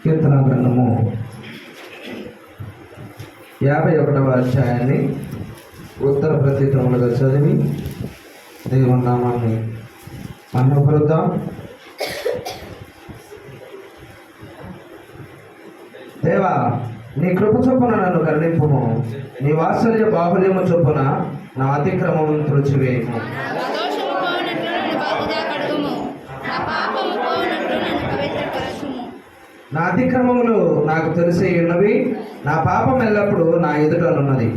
కీర్తన గ్రంథము 51వ అధ్యాయాన్ని ఉత్తర ప్రత్యుత్తరములుగా చదివి దేవుని నామాన్ని మహిమపరుద్దాం. దేవా, నీ కృప చొప్పున నన్ను కరుణింపుము, నీ వాత్సల్య బాహుల్యము చొప్పున నా అతిక్రమమును తుడిచివేయము. నా అతిక్రమములు నాకు తెలిసి ఉన్నవి, నా పాపం ఎల్లప్పుడూ నా ఎదుటనున్నది.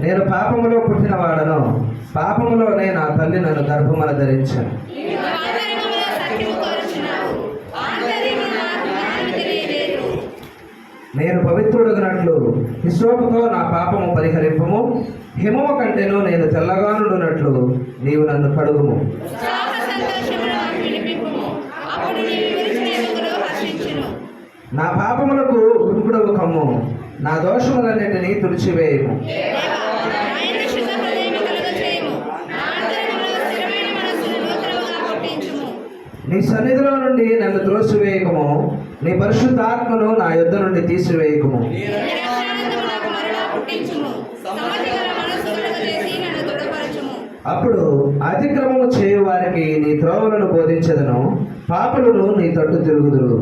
నేను పాపములో పుట్టిన వాడను, పాపములోనే నా తల్లి నన్ను గర్భమున ధరించాను. నేను పవిత్రుడగినట్లు హిసోపుతో నా పాపము పరిహరింపము, హిమము కంటేను నేను తెల్లగానున్నట్లు నీవు నన్ను కడుగుము. నా పాపములకు ఉరుకుడవు కమ్ము, నా దోషములన్నిటినీ తుడిచివేయము. నీ సన్నిధిలో నుండి నన్ను త్రోసివేయకము, నీ పరిశుద్ధాత్మను నా యొద్ద నుండి తీసివేయకము. అప్పుడు అతిక్రమము చేయు వారికి నీ త్రోవలను బోధించదను, పాపులను నీ తట్టు తిరుగుదురు.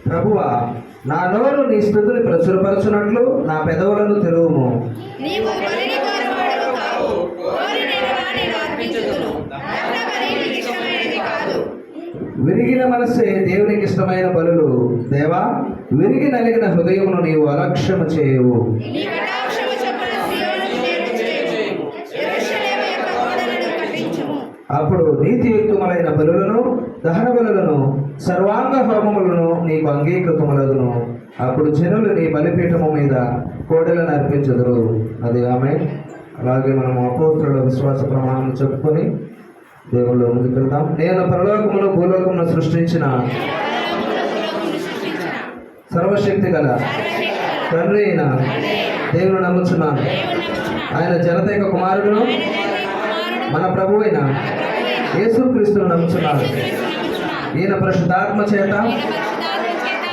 ప్రభువా, నా నోరు నీ స్తుతిని ప్రచురపరచునట్లు నా పెదవులను తెరువుము. విరిగిన మనసే దేవునికి ఇష్టమైన బలులు. దేవా, విరిగి నలిగిన హృదయమును నీవు అలక్ష్యము చేయవు. అప్పుడు నీతియుక్తములైన బలులను, దహన బలులను, సర్వాంగ హోమములను నీకు అంగీకృతములగును. అప్పుడు జనులు నీ బలిపీఠము మీద కోడెలను అర్పించదురు. అది ఆమె. అలాగే మనము అపోస్తుల విశ్వాస ప్రమాణం చెప్పుకొని దేవుళ్ళు ముందుకెళ్దాం. నేను పరలోకమును భూలోకమును సృష్టించిన సర్వశక్తి గల తండ్రి అయిన దేవుని నమ్ముచున్నాను. ఆయన జనతైక కుమారుడును మన ప్రభు అయిన యేసుక్రీస్తును నమ్ముచున్నాను. ఈయన పరిశుద్ధాత్మ చేత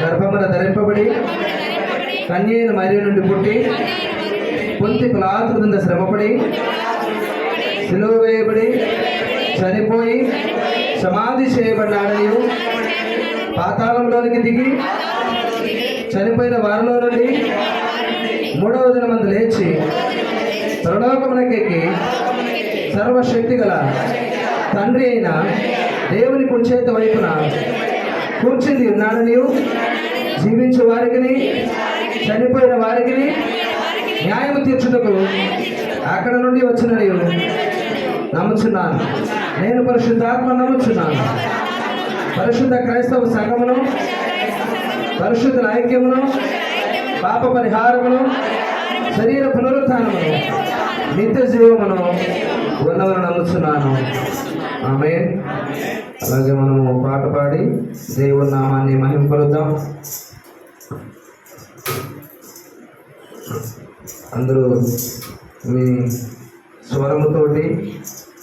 గర్భమున ధరింపబడి కన్యైన మరియ నుండి పుట్టి పొంతి పిలాతు క్రింద శ్రమపడి సిలువ వేయబడి చనిపోయి సమాధి చేయబడ్డాడని, పాతాళంలోనికి దిగి చనిపోయిన వారిలో నుండి 3వ దినమందు లేచి పరలోకమునకెక్కి సర్వశక్తి గల తండ్రి అయిన దేవుని కుడి చేతి వైపున కూర్చుండి ఉన్నాడని, జీవించే వారికి చనిపోయిన వారికి న్యాయము తీర్చుటకు అక్కడ నుండి వచ్చినని నమ్ముచున్నాను. నేను పరిశుద్ధాత్మ నమ్ముచున్నాను. పరిశుద్ధ క్రైస్తవ సంఘమును, పరిశుద్ధ ఐక్యమును, పాప పరిహారమును, శరీర పునరుత్థానమును, నిత్య జీవమును ఉన్నవని నమ్ముచున్నాను. ఆమేన్. అలాగే మనము పాట పాడి దేవుని నామాన్ని మహిమపరుద్దాం. అందరూ మీ స్వరముతోటి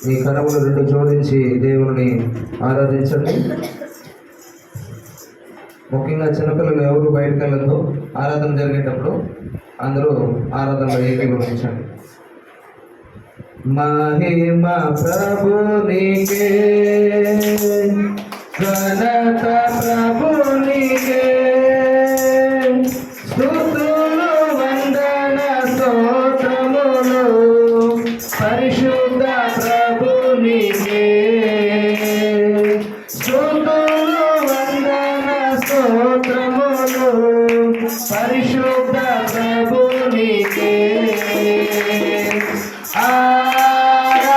మీ కరములు 2 జోడించి దేవుని ఆరాధించండి. ముఖ్యంగా చిన్నపిల్లలు ఎవరు బయటకు వెళ్ళొద్దు. ఆరాధన జరిగేటప్పుడు అందరూ ఆరాధనలో ఏకీభవించండి. మహిమ ప్రభునికే, ఘనత ప్రభునికే, స్తుతులు వందన స్తోత్రములు పరిశుద్ధ ప్రభునికే, స్తుతులు వందన స్తోత్రములు పరిశుద్ధ ప్రభునికే. ఆరాధనా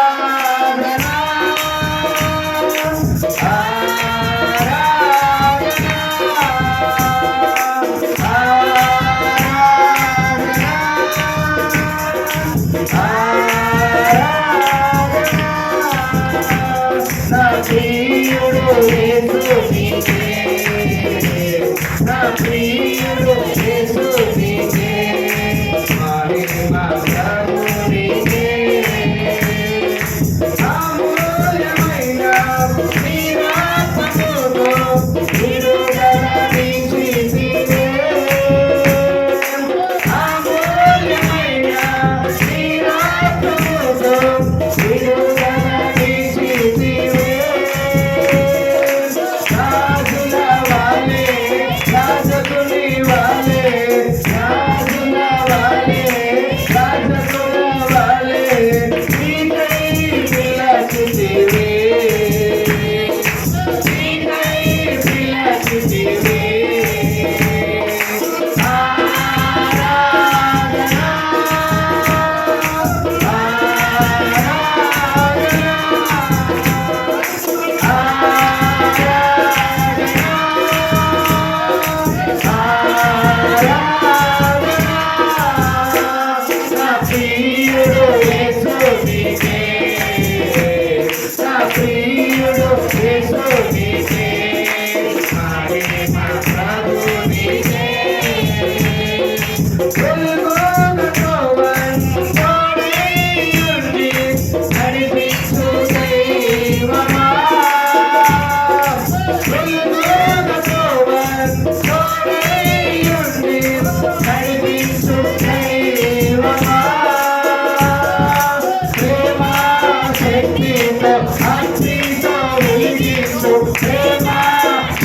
తోడైయుండి నడిపించు దైవమా. ప్రేమ శక్తితో అగ్నితో వెలిగించు, ప్రేమ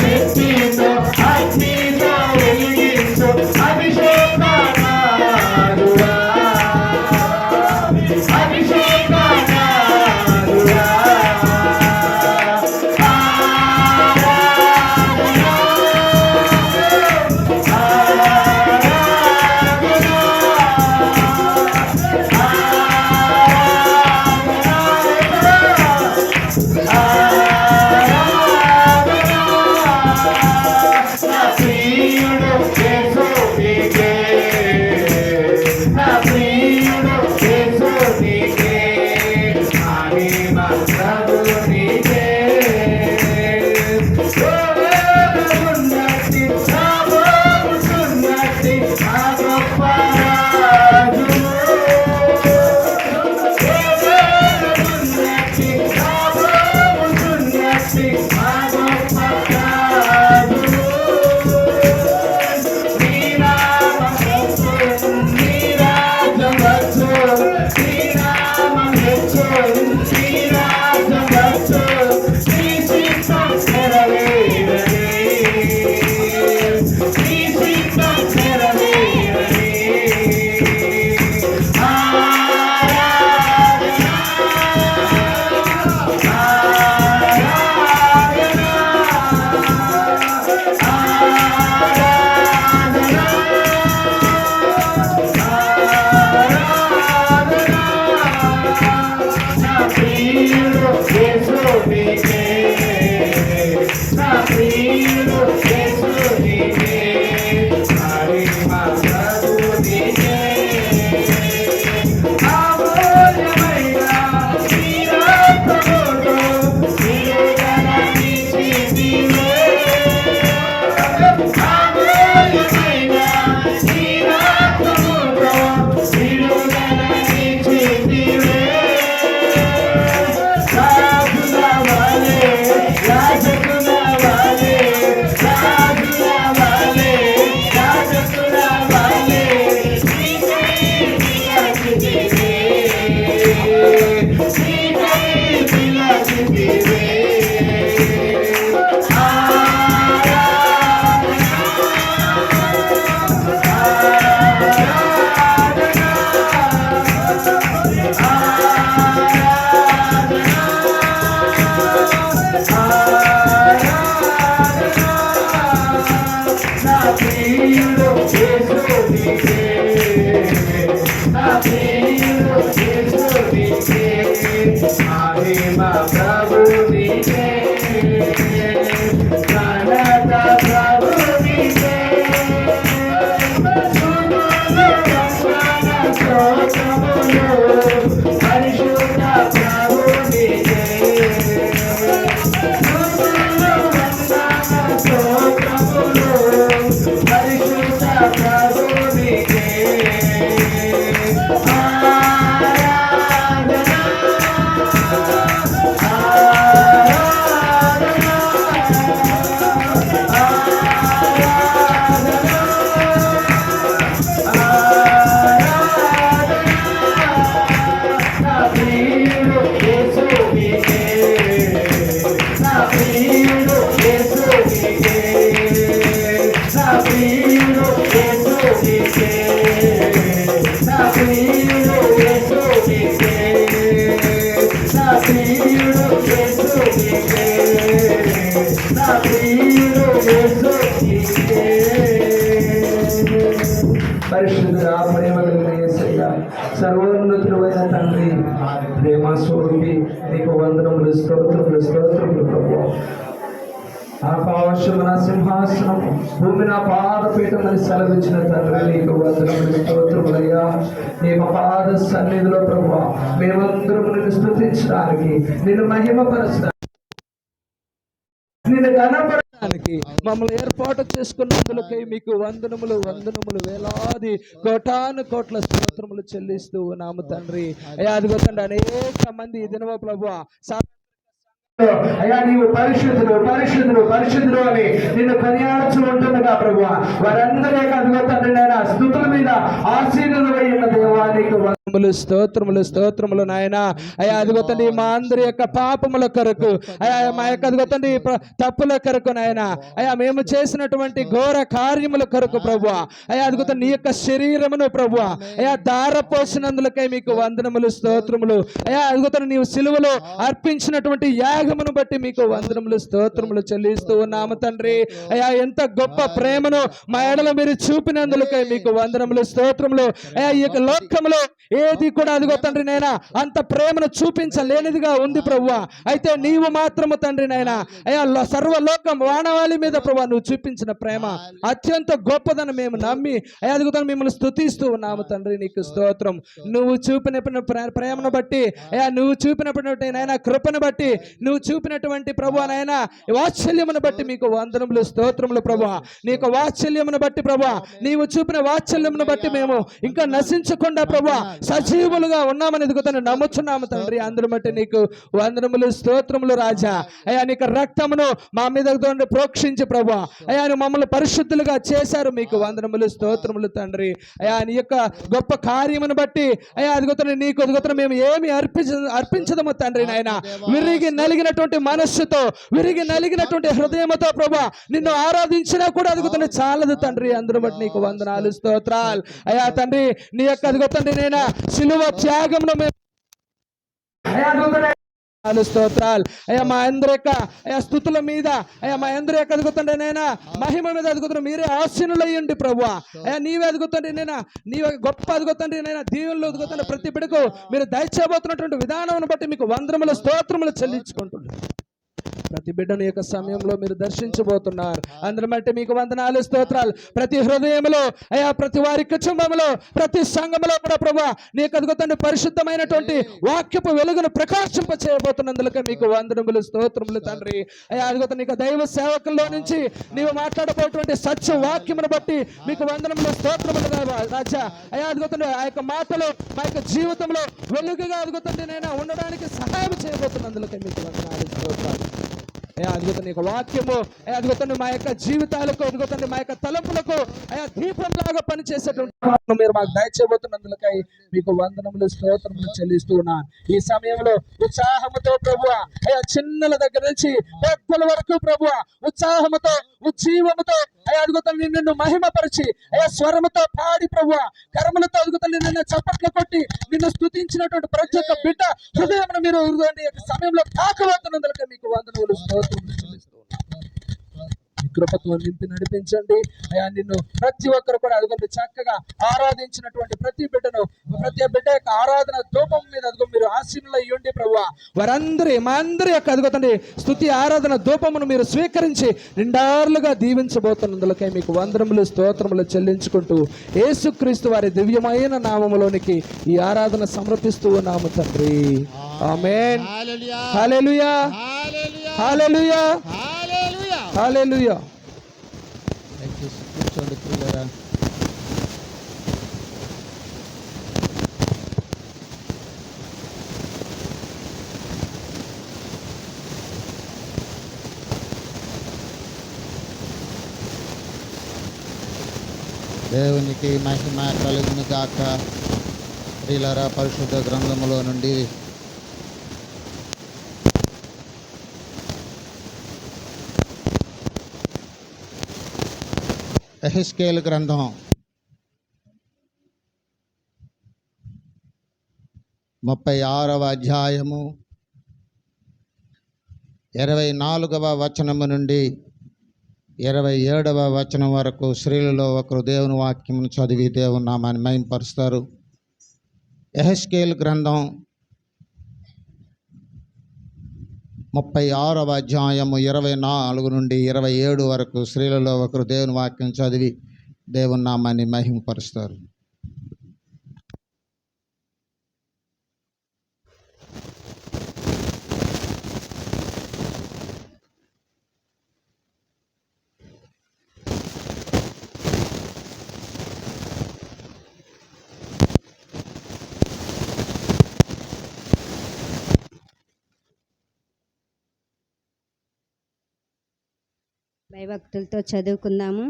శక్తితో అగ్నితో వెలిగించు అభిషేకనాదుడా, అభిషేకనాదుడా. పరిశుద్ధ ప్రేమ కలిగిన యేసయ్య, సర్వోన్నతుడైన తండ్రి, ప్రేమ స్వరూపి, నీకు వందనములు, స్తోత్రములు, స్తోత్రములు ప్రభువా. ఆకాశము నా సింహాసనం, భూమి నా పాదపీఠమని సెలవిచ్చిన తండ్రి, నీకు వందనములు, స్తోత్రములయ్యా. నీ పాద సన్నిధిలో ప్రభువా మేమందరము నిన్ను స్తుతించడానికి, నిన్ను మహిమపరచడానికి, నిన్ను ఘనపరచడానికి మమ్మల్ని ఏర్పాటు చేసుకున్నందులకై మీకు వందనములు, వందనములు, వేలాది కోటాను కోట్ల స్తోత్రములు చెల్లిస్తూ ఉన్నాము తండ్రి. అయ్యా అదిగో తండ్రి, అనేక మంది ఈ దినవ ప్రభువా అయ్యా నీవు పరిశుద్ధుడు పరిశుద్ధుడు పరిశుద్ధుడు అని నిన్ను కొనియాడుచు ఉంటుండగా ప్రభు వారందరి యొక్క అదిగో తండ్రి నాయన స్తుతుల మీద ఆశీర్వాదమై ఉన్న దేవానికి స్తోత్రములు స్తోత్రములు నాయన. అయ్యా అదిగో తండ్రి మా అందరి యొక్క పాపముల కొరకు అయ్యా మా యొక్క అదిగో తండ్రి తప్పుల కొరకు నాయన అయ్యా మేము చేసినటువంటి ఘోర కార్యముల కొరకు ప్రభు అయ్యా అదిగో తండ్రి నీ యొక్క శరీరమును ప్రభు అయ్యా దారపోసినందులకై మీకు వందనములు స్తోత్రములు. అయ్యా అదిగో తండ్రి నీవు సిలువలో అర్పించినటువంటి యాగమును బట్టి మీకు వందనములు స్తోత్రములు చెల్లిస్తూ ఉన్నాము తండ్రి. అయ్యా ఎంత గొప్ప ప్రేమను మా ఎడల మీరు చూపినందులకై మీకు వందనములు స్తోత్రములు. అయ్యా ఈ యొక్క లోకములో ఏది కూడా అదిగో తండ్రి నైనా అంత ప్రేమను చూపించలేనిదిగా ఉంది ప్రభువా. అయితే నీవు మాత్రము తండ్రి నైనా అయ్యా సర్వలోకం వానవాళి మీద ప్రభువా నువ్వు చూపించిన ప్రేమ అత్యంత గొప్పదని మేము నమ్మి అయ్యా అదిగో తండ్రి మిమ్మల్ని స్తుతిస్తూ ఉన్నాము తండ్రి. నీకు స్తోత్రం. నువ్వు చూపిన ప్రేమను బట్టి అయ్యా నువ్వు చూపినటువంటి నైనా కృపను బట్టి నువ్వు చూపినటువంటి ప్రభువా నైనా వాత్సల్యమును బట్టి మీకు వందనములు స్తోత్రములు ప్రభువా. నీ యొక్క వాత్సల్యమును బట్టి ప్రభువా నీవు చూపిన వాత్సల్యమును బట్టి మేము ఇంకా నశించకుండా ప్రభువా సజీవులుగా ఉన్నామని ఎదుగుతాను నమ్ముచున్నాము తండ్రి. అందరూ బట్టి నీకు వందనములు స్తోత్రములు రాజా. అయ్యా నీకు రక్తమును మా మీద ప్రోక్షించి ప్రభా అయ్యా మమ్మల్ని పరిశుద్ధులుగా చేశారు. మీకు వందనములు స్తోత్రములు తండ్రి. అయ్యా నీ యొక్క గొప్ప కార్యమును బట్టి అయ్యా అదుగుతున్న నీకు అదుగుతున్న మేము ఏమి అర్పించదము తండ్రి నాయన. విరిగి నలిగినటువంటి మనస్సుతో విరిగి నలిగినటువంటి హృదయముతో ప్రభా నిన్ను ఆరాధించినా కూడా అదుగుతున్న చాలదు తండ్రి. అందరూ బట్టి నీకు వందనాలు స్తోత్రాలు. అయ్యా తండ్రి నీ యొక్క అదుగుతండి నేను సిలువ త్యాగంలో స్తోత్రాలు. అయ్యా మా అందరి యొక్క అయ్యా స్తుతుల మీద అయ్యా మా అందరి యొక్క అదుగుతుండే నైనా మహిమ మీద అదుగుతున్నా మీరే ఆశీనులు అయ్యండి ప్రభు. అయ్యా నీవే అదుగుతండి నైనా నీవే గొప్ప అదుగుతండి నైనా దీవుల్లో అదుగుతున్న ప్రతి బిడ్డకు మీరు దయచేయబోతున్నటువంటి విధానం బట్టి మీకు వందనములు స్తోత్రములు చెల్లించుకుంటున్నారు. ప్రతి బిడ్డను యొక్క సమయంలో మీరు దర్శించబోతున్నారు. అందరం బట్టి మీకు వందనాలు స్తోత్రాలు. ప్రతి హృదయంలో అయ్యా ప్రతి వారి కుటుంబంలో ప్రతి సంఘంలో కూడా ప్రభా నీకు అదుగుతండి పరిశుద్ధమైనటువంటి వాక్యపు వెలుగును ప్రకాశింప చేయబోతున్నందుకే మీకు వందనములు స్తోత్రములు తండ్రి. అయ్యా అదుగుతా నీకు దైవ సేవకుల్లో నుంచి నీవు మాట్లాడబోటువంటి సత్య వాక్యమును బట్టి మీకు వందనములు స్తోత్రములు రాజా. అయ్యా అదుగుతండి ఆ యొక్క మాటలు మా యొక్క జీవితంలో వెలుగుగా అదుగుతండి నైనా ఉండడానికి సహాయం చేయబోతున్నందుకే మీకు వందనాలు స్తోత్రాలు. అద్భుతం నీకు వాక్యము అద్భుతండి మా యొక్క జీవితాలకు అద్భుతండి మా యొక్క తలంపులకు అయా దీపంలాగా పనిచేసేటువంటి మీరు మాకు దయచేయబోతున్నందుకై మీకు వందనములు స్తోత్రములు చెల్లిస్తూ ఉన్నాను. ఈ సమయంలో ఉత్సాహముతో ప్రభువా అయా చిన్నల దగ్గర నుంచి పెద్దల వరకు ప్రభువా ఉత్సాహముతో ఉజ్జీవముతో అయా అద్భుతండి నిన్ను మహిమపరిచి అయా స్వరముతో పాడి ప్రభువా కరములతో అద్భుతండి నిన్ను చప్పట్లు కొట్టి నిన్ను స్తుతించినటువంటి ప్రతి ఒక్క బిడ్డ హృదయమును మీరు సమయంలో తాకబోతున్నందుకై మీకు వందనములు స్తోత్రం కృపతో నింపి నడిపించండి. అయా నిన్ను ప్రతి ఒక్కరు కూడా అదిగో చక్కగా ఆరాధించినటువంటి ప్రతి బిడ్డను ప్రతి బిడ్డ యొక్క ఆరాధన ధూపం మీద అదిగో మీరు ఆశీనులు అయ్యండి ప్రభువా. వారందరి మా అందరి యొక్క అదిగోతండి స్తుతి ఆరాధన ధూపమును మీరు స్వీకరించి నిండారులుగా దీవించబోతున్నందులకై మీకు వందనములు స్తోత్రములు చెల్లించుకుంటూ యేసుక్రీస్తు వారి దివ్యమైన నామములోనికి ఈ ఆరాధన సమర్పిస్తూ ఉన్నాము తండ్రి. ఆమేన్. హల్లెలూయా హల్లెలూయా హల్లెలూయా. కూర్చోండి ప్రియులారా. దేవునికి మహిమ కలుగును గాక. ప్రియులారా పరిశుద్ధ గ్రంథములో నుండి యెహెజ్కేలు గ్రంథం 36వ అధ్యాయము 24వ వచనము నుండి 27వ వచనం వరకు స్త్రీలలో ఒకరు దేవుని వాక్యమును చదివి దేవుని నామాన్ని మహిమపరుస్తారు. యెహెజ్కేలు గ్రంథం 36వ అధ్యాయము 24 నుండి 27 వరకు స్త్రీలలో ఒకరు దేవుని వాక్యం చదివి దేవుని నామాన్ని మహిమపరుస్తారు. భయభక్తులతో చదువుకుందాము.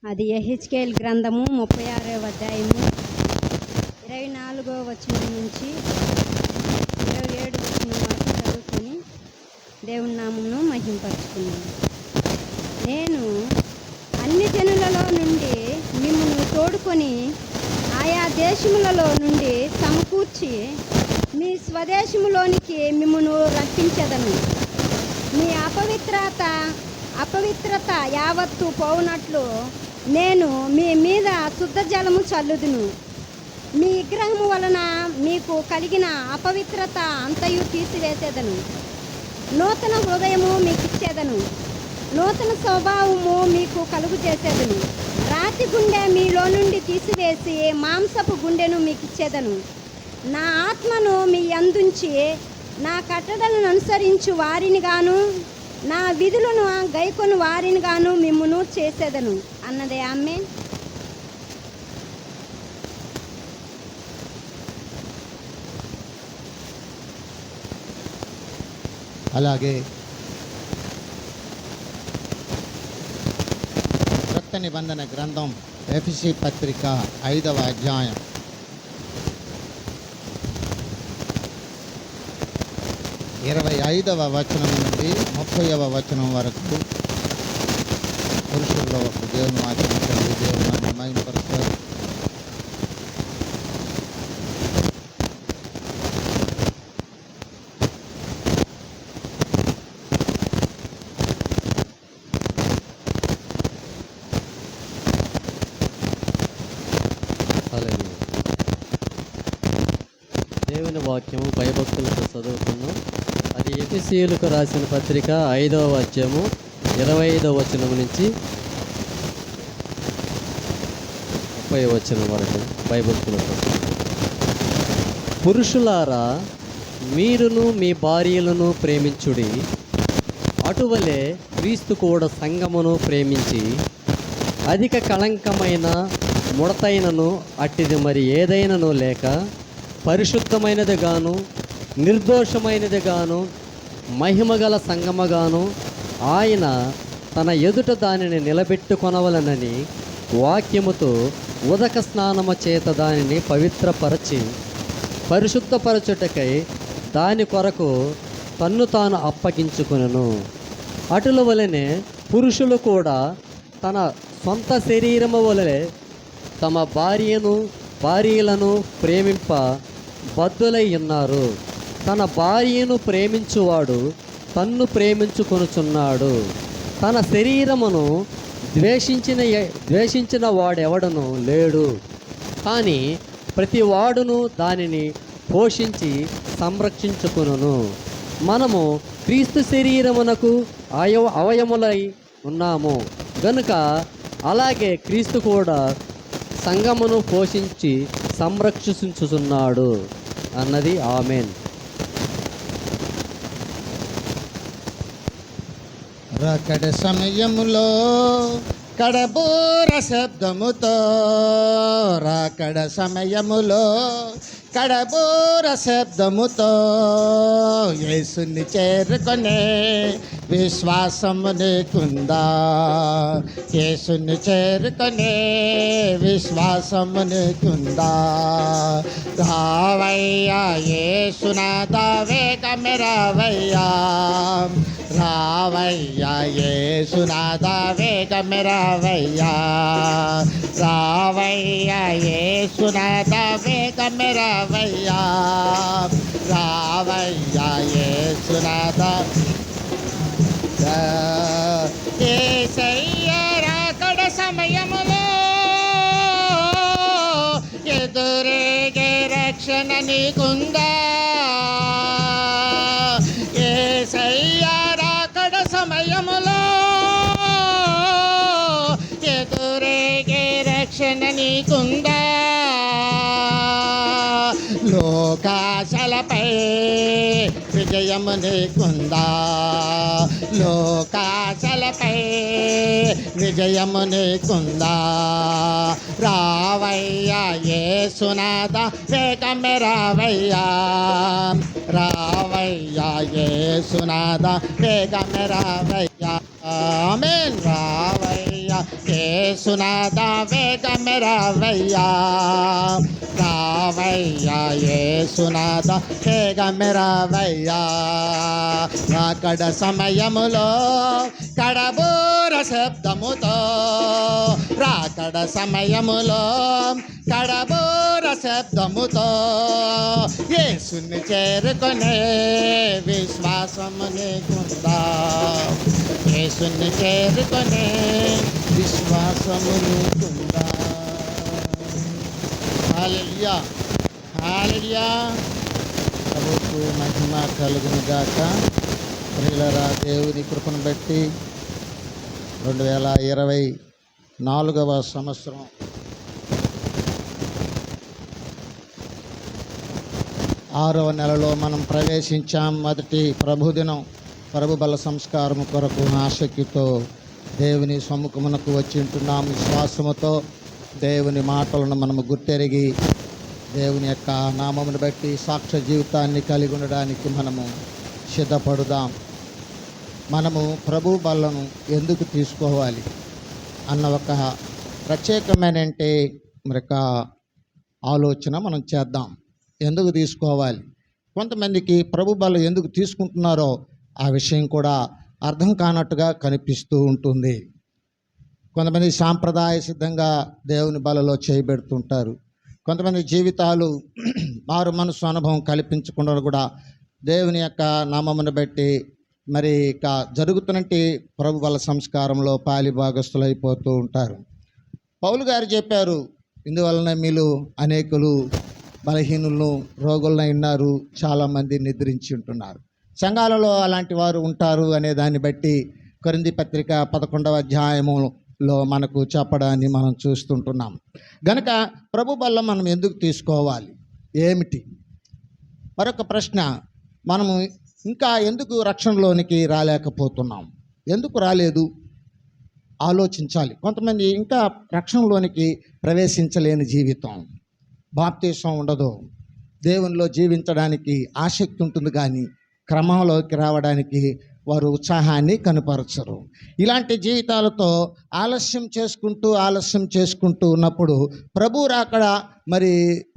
అది యెహెజ్కేలు గ్రంథము 36వ అధ్యాయము 24వ వచనం నుంచి 27 వచనం వరకు చదువుకొని దేవుని నామమును మహింపరచుకున్నాను. నేను అన్ని జనులలో నుండి మిమ్మల్ని తోడుకొని ఆయా దేశములలో నుండి సమకూర్చి మీ స్వదేశములోనికి మిమ్మల్ని రప్పించెదను. మీ అపవిత్రత యావత్తు పోవునట్లు నేను మీ మీద శుద్ధ జలము చల్లుదును. మీ విగ్రహము వలన మీకు కలిగిన అపవిత్రత అంతయు తీసివేసేదను. నూతన హృదయము మీకు ఇచ్చేదను. నూతన స్వభావము మీకు కలుగు చేసేదను. రాతి గుండె మీలో నుండి తీసివేసి మాంసపు గుండెను మీకు ఇచ్చేదను. నా ఆత్మను మీ అందుంచి నా కట్టడలను అనుసరించు వారిని గాను నా విధులను గైకొని వారిని గాను మిమ్మును చేసేదను అన్నదే ఆమె. అలాగే కొత్త నిబంధన గ్రంథం ఎఫెసీ పత్రిక 5వ అధ్యాయం 25వ వచనం నుండి 30వ వచనం వరకు పురుషుల్లో ఒక దేవుని వాక్యం చదివి దేవుని మహిమపరుస్తారు. దేవుని వాక్యము భయభక్తులతో చదువుకున్నాం. అది ఎఫెసీయులకు రాసిన పత్రిక 5వ అధ్యాయము 25వ వచనం నుంచి 30వ వచనం వరకు భయభక్తులతో. పురుషులారా, మీరును మీ భార్యలను ప్రేమించుడి. అటువలే క్రీస్తు కూడా సంఘమును ప్రేమించి అధిక కళంకమైన ముడతైనను అట్టిది మరి ఏదైనను లేక పరిశుద్ధమైనది గాను నిర్దోషమైనది గాను మహిమగల సంగమగాను ఆయన తన ఎదుట దానిని నిలబెట్టుకొనవలనని వాక్యముతో ఉదక స్నానము చేత దానిని పవిత్రపరచి పరిశుద్ధపరచుటకై దాని కొరకు తన్ను తాను అప్పగించుకొనెను. అటుల వలనే పురుషులు కూడా తన సొంత శరీరము వలె తమ భార్యలను ప్రేమింప బద్ధులై ఉన్నారు. తన భార్యను ప్రేమించువాడు తన్ను ప్రేమించుకొనుచున్నాడు. తన శరీరమును ద్వేషించిన వాడెవడను లేడు. కానీ ప్రతి వాడును దానిని పోషించి సంరక్షించుకొనును. మనము క్రీస్తు శరీరమునకు అవయములై ఉన్నాము గనుక అలాగే క్రీస్తు కూడా సంఘమును పోషించి సంరక్షించుచున్నాడు అన్నది ఆమెన్. రాకడ సమయములో కడబూర శబ్దముతో రాకడ సమయములో కడబూర శబ్దముతో యేసుని చేరుకొనే విశ్వాసము నీకుందా? యేసుని చేరుకొనే విశ్వాసము నీకుందా? రావయ్యా యేసునాథా వేగమే రావయ్యా, రావయ్యా యేసునాథా వేగమే రావయ్యా, రావయ్యా యేసునాథా వేగమే రావయ్యా, రావయ్యా యేసునాథా. యేసయ్య రాకడ సమయములో ఎదురేగే రక్షణ నీకుందా? యేసయ్య రాకడ సమయములో ఎదురేగే రక్షణ నీకుందా? లోకాశలపై విజయము నీకుందా? లోకాశలపై విజయము నీకుందా? రావయ్యా యేసునాథా వేగమే రావయ్యా, రావయ్యా యేసునాథా వేగమే రావయ్యా. ఆమేన్. రావయ్యా యేసునాథ వేగమే రావయ్యా, రావయ్యా యేసునాథ వేగమే రావయ్యా. రాకడ సమయములో కడబూర శబ్దముతో, రాకడ సమయములో కడబూర శబ్దముతో యేసుని చేరుకునే విశ్వాసము నీకుందా? యేసుని చేరుకునే విశ్వాసము నీకుందా? హల్లెలూయా, హల్లెలూయా. ప్రభువుకు మహిమ కలుగును గాక. ప్రియులారా, దేవుని కృపను బట్టి 2024వ సంవత్సరం ఆరవ నెలలో మనం ప్రవేశించాం. మొదటి ప్రభుదినం ప్రభు బల సంస్కారం కొరకు ఆసక్తితో దేవుని సమ్ముఖమునకు వచ్చి ఉంటున్నాం. విశ్వాసముతో దేవుని మాటలను మనము గుర్తెరిగి దేవుని యొక్క నామమును బట్టి సాక్ష్య జీవితాన్ని కలిగి ఉండడానికి మనము సిద్ధపడుదాం. మనము ప్రభు బలను ఎందుకు తీసుకోవాలి అన్న ఒక ప్రత్యేకమైన మరి ఆలోచన మనం చేద్దాం. ఎందుకు తీసుకోవాలి? కొంతమందికి ప్రభు బలం ఎందుకు తీసుకుంటున్నారో ఆ విషయం కూడా అర్థం కానట్టుగా కనిపిస్తూ ఉంటుంది. కొంతమంది సాంప్రదాయ సిద్ధంగా దేవుని బలలో చేయబెడుతుంటారు. కొంతమంది జీవితాలు మారు మనసు అనుభవం కల్పించకుండా కూడా దేవుని యొక్క నామమును బట్టి మరి ఇక జరుగుతున్నట్టు ప్రభు బల సంస్కారంలో పాలి భాగస్థులు అయిపోతూ ఉంటారు. పౌలు గారు చెప్పారు, ఇందువలన మీలో అనేకులు బలహీనులను రోగులను ఉన్నారు, చాలామంది నిద్రించి ఉంటున్నారు. సంఘాలలో అలాంటి వారు ఉంటారు అనే దాన్ని బట్టి కొరింథీ పత్రిక 11వ అధ్యాయములో మనకు చెప్పడాన్ని మనం చూస్తుంటున్నాం. గనక ప్రభు బల్ల మనం ఎందుకు తీసుకోవాలి? ఏమిటి? మరొక ప్రశ్న, మనము ఇంకా ఎందుకు రక్షణలోనికి రాలేకపోతున్నాం? ఎందుకు రాలేదు? ఆలోచించాలి. కొంతమంది ఇంకా రక్షణలోనికి ప్రవేశించలేని జీవితం, బాప్తీసం ఉండదు, దేవునిలో జీవించడానికి ఆసక్తి ఉంటుంది కానీ క్రమంలోకి రావడానికి వారు ఉత్సాహాన్ని కనపరచరు. ఇలాంటి జీవితాలతో ఆలస్యం చేసుకుంటూ ఉన్నప్పుడు ప్రభు రాకడ మరి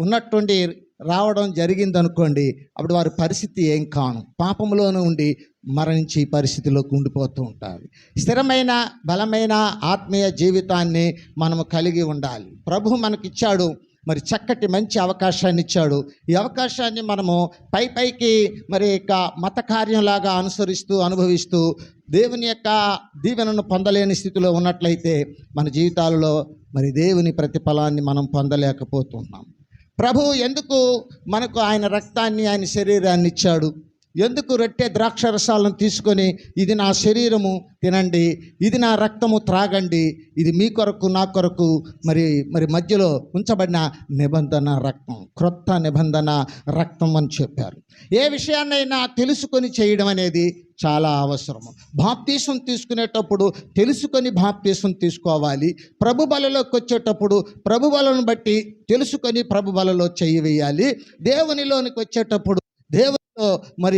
ఉన్నట్టుండి రావడం జరిగిందనుకోండి, అప్పుడు వారి పరిస్థితి ఏం కాను, పాపంలోనూ ఉండి మరణించి పరిస్థితిలోకి ఉండిపోతూ ఉంటారు. స్థిరమైన బలమైన ఆత్మీయ జీవితాన్ని మనము కలిగి ఉండాలి. ప్రభు మనకిచ్చాడు, మరి చక్కటి మంచి అవకాశాన్ని ఇచ్చాడు. ఈ అవకాశాన్ని మనము పైకి మరి ఇక మత కార్యంలాగా అనుభవిస్తూ దేవుని యొక్క దీవెనను పొందలేని స్థితిలో ఉన్నట్లయితే మన జీవితాలలో మరి దేవుని ప్రతిఫలాన్ని మనం పొందలేకపోతున్నాం. ప్రభు ఎందుకు మనకు ఆయన రక్తాన్ని, ఆయన శరీరాన్ని ఇచ్చాడు? ఎందుకు రొట్టె ద్రాక్ష రసాలను తీసుకొని ఇది నా శరీరము తినండి, ఇది నా రక్తము త్రాగండి, ఇది మీ కొరకు నా కొరకు మరి మధ్యలో ఉంచబడిన నిబంధన రక్తం, క్రొత్త నిబంధన రక్తం అని చెప్పారు. ఏ విషయాన్నైనా తెలుసుకొని చేయడం అనేది చాలా అవసరము. బాప్తీసం తీసుకునేటప్పుడు తెలుసుకొని బాప్తీసం తీసుకోవాలి. ప్రభు బలలోకి వచ్చేటప్పుడు ప్రభు బలను బట్టి తెలుసుకొని ప్రభు బలలో చెయ్యి వేయాలి. దేవునిలోనికి వచ్చేటప్పుడు దేవునిలో మరి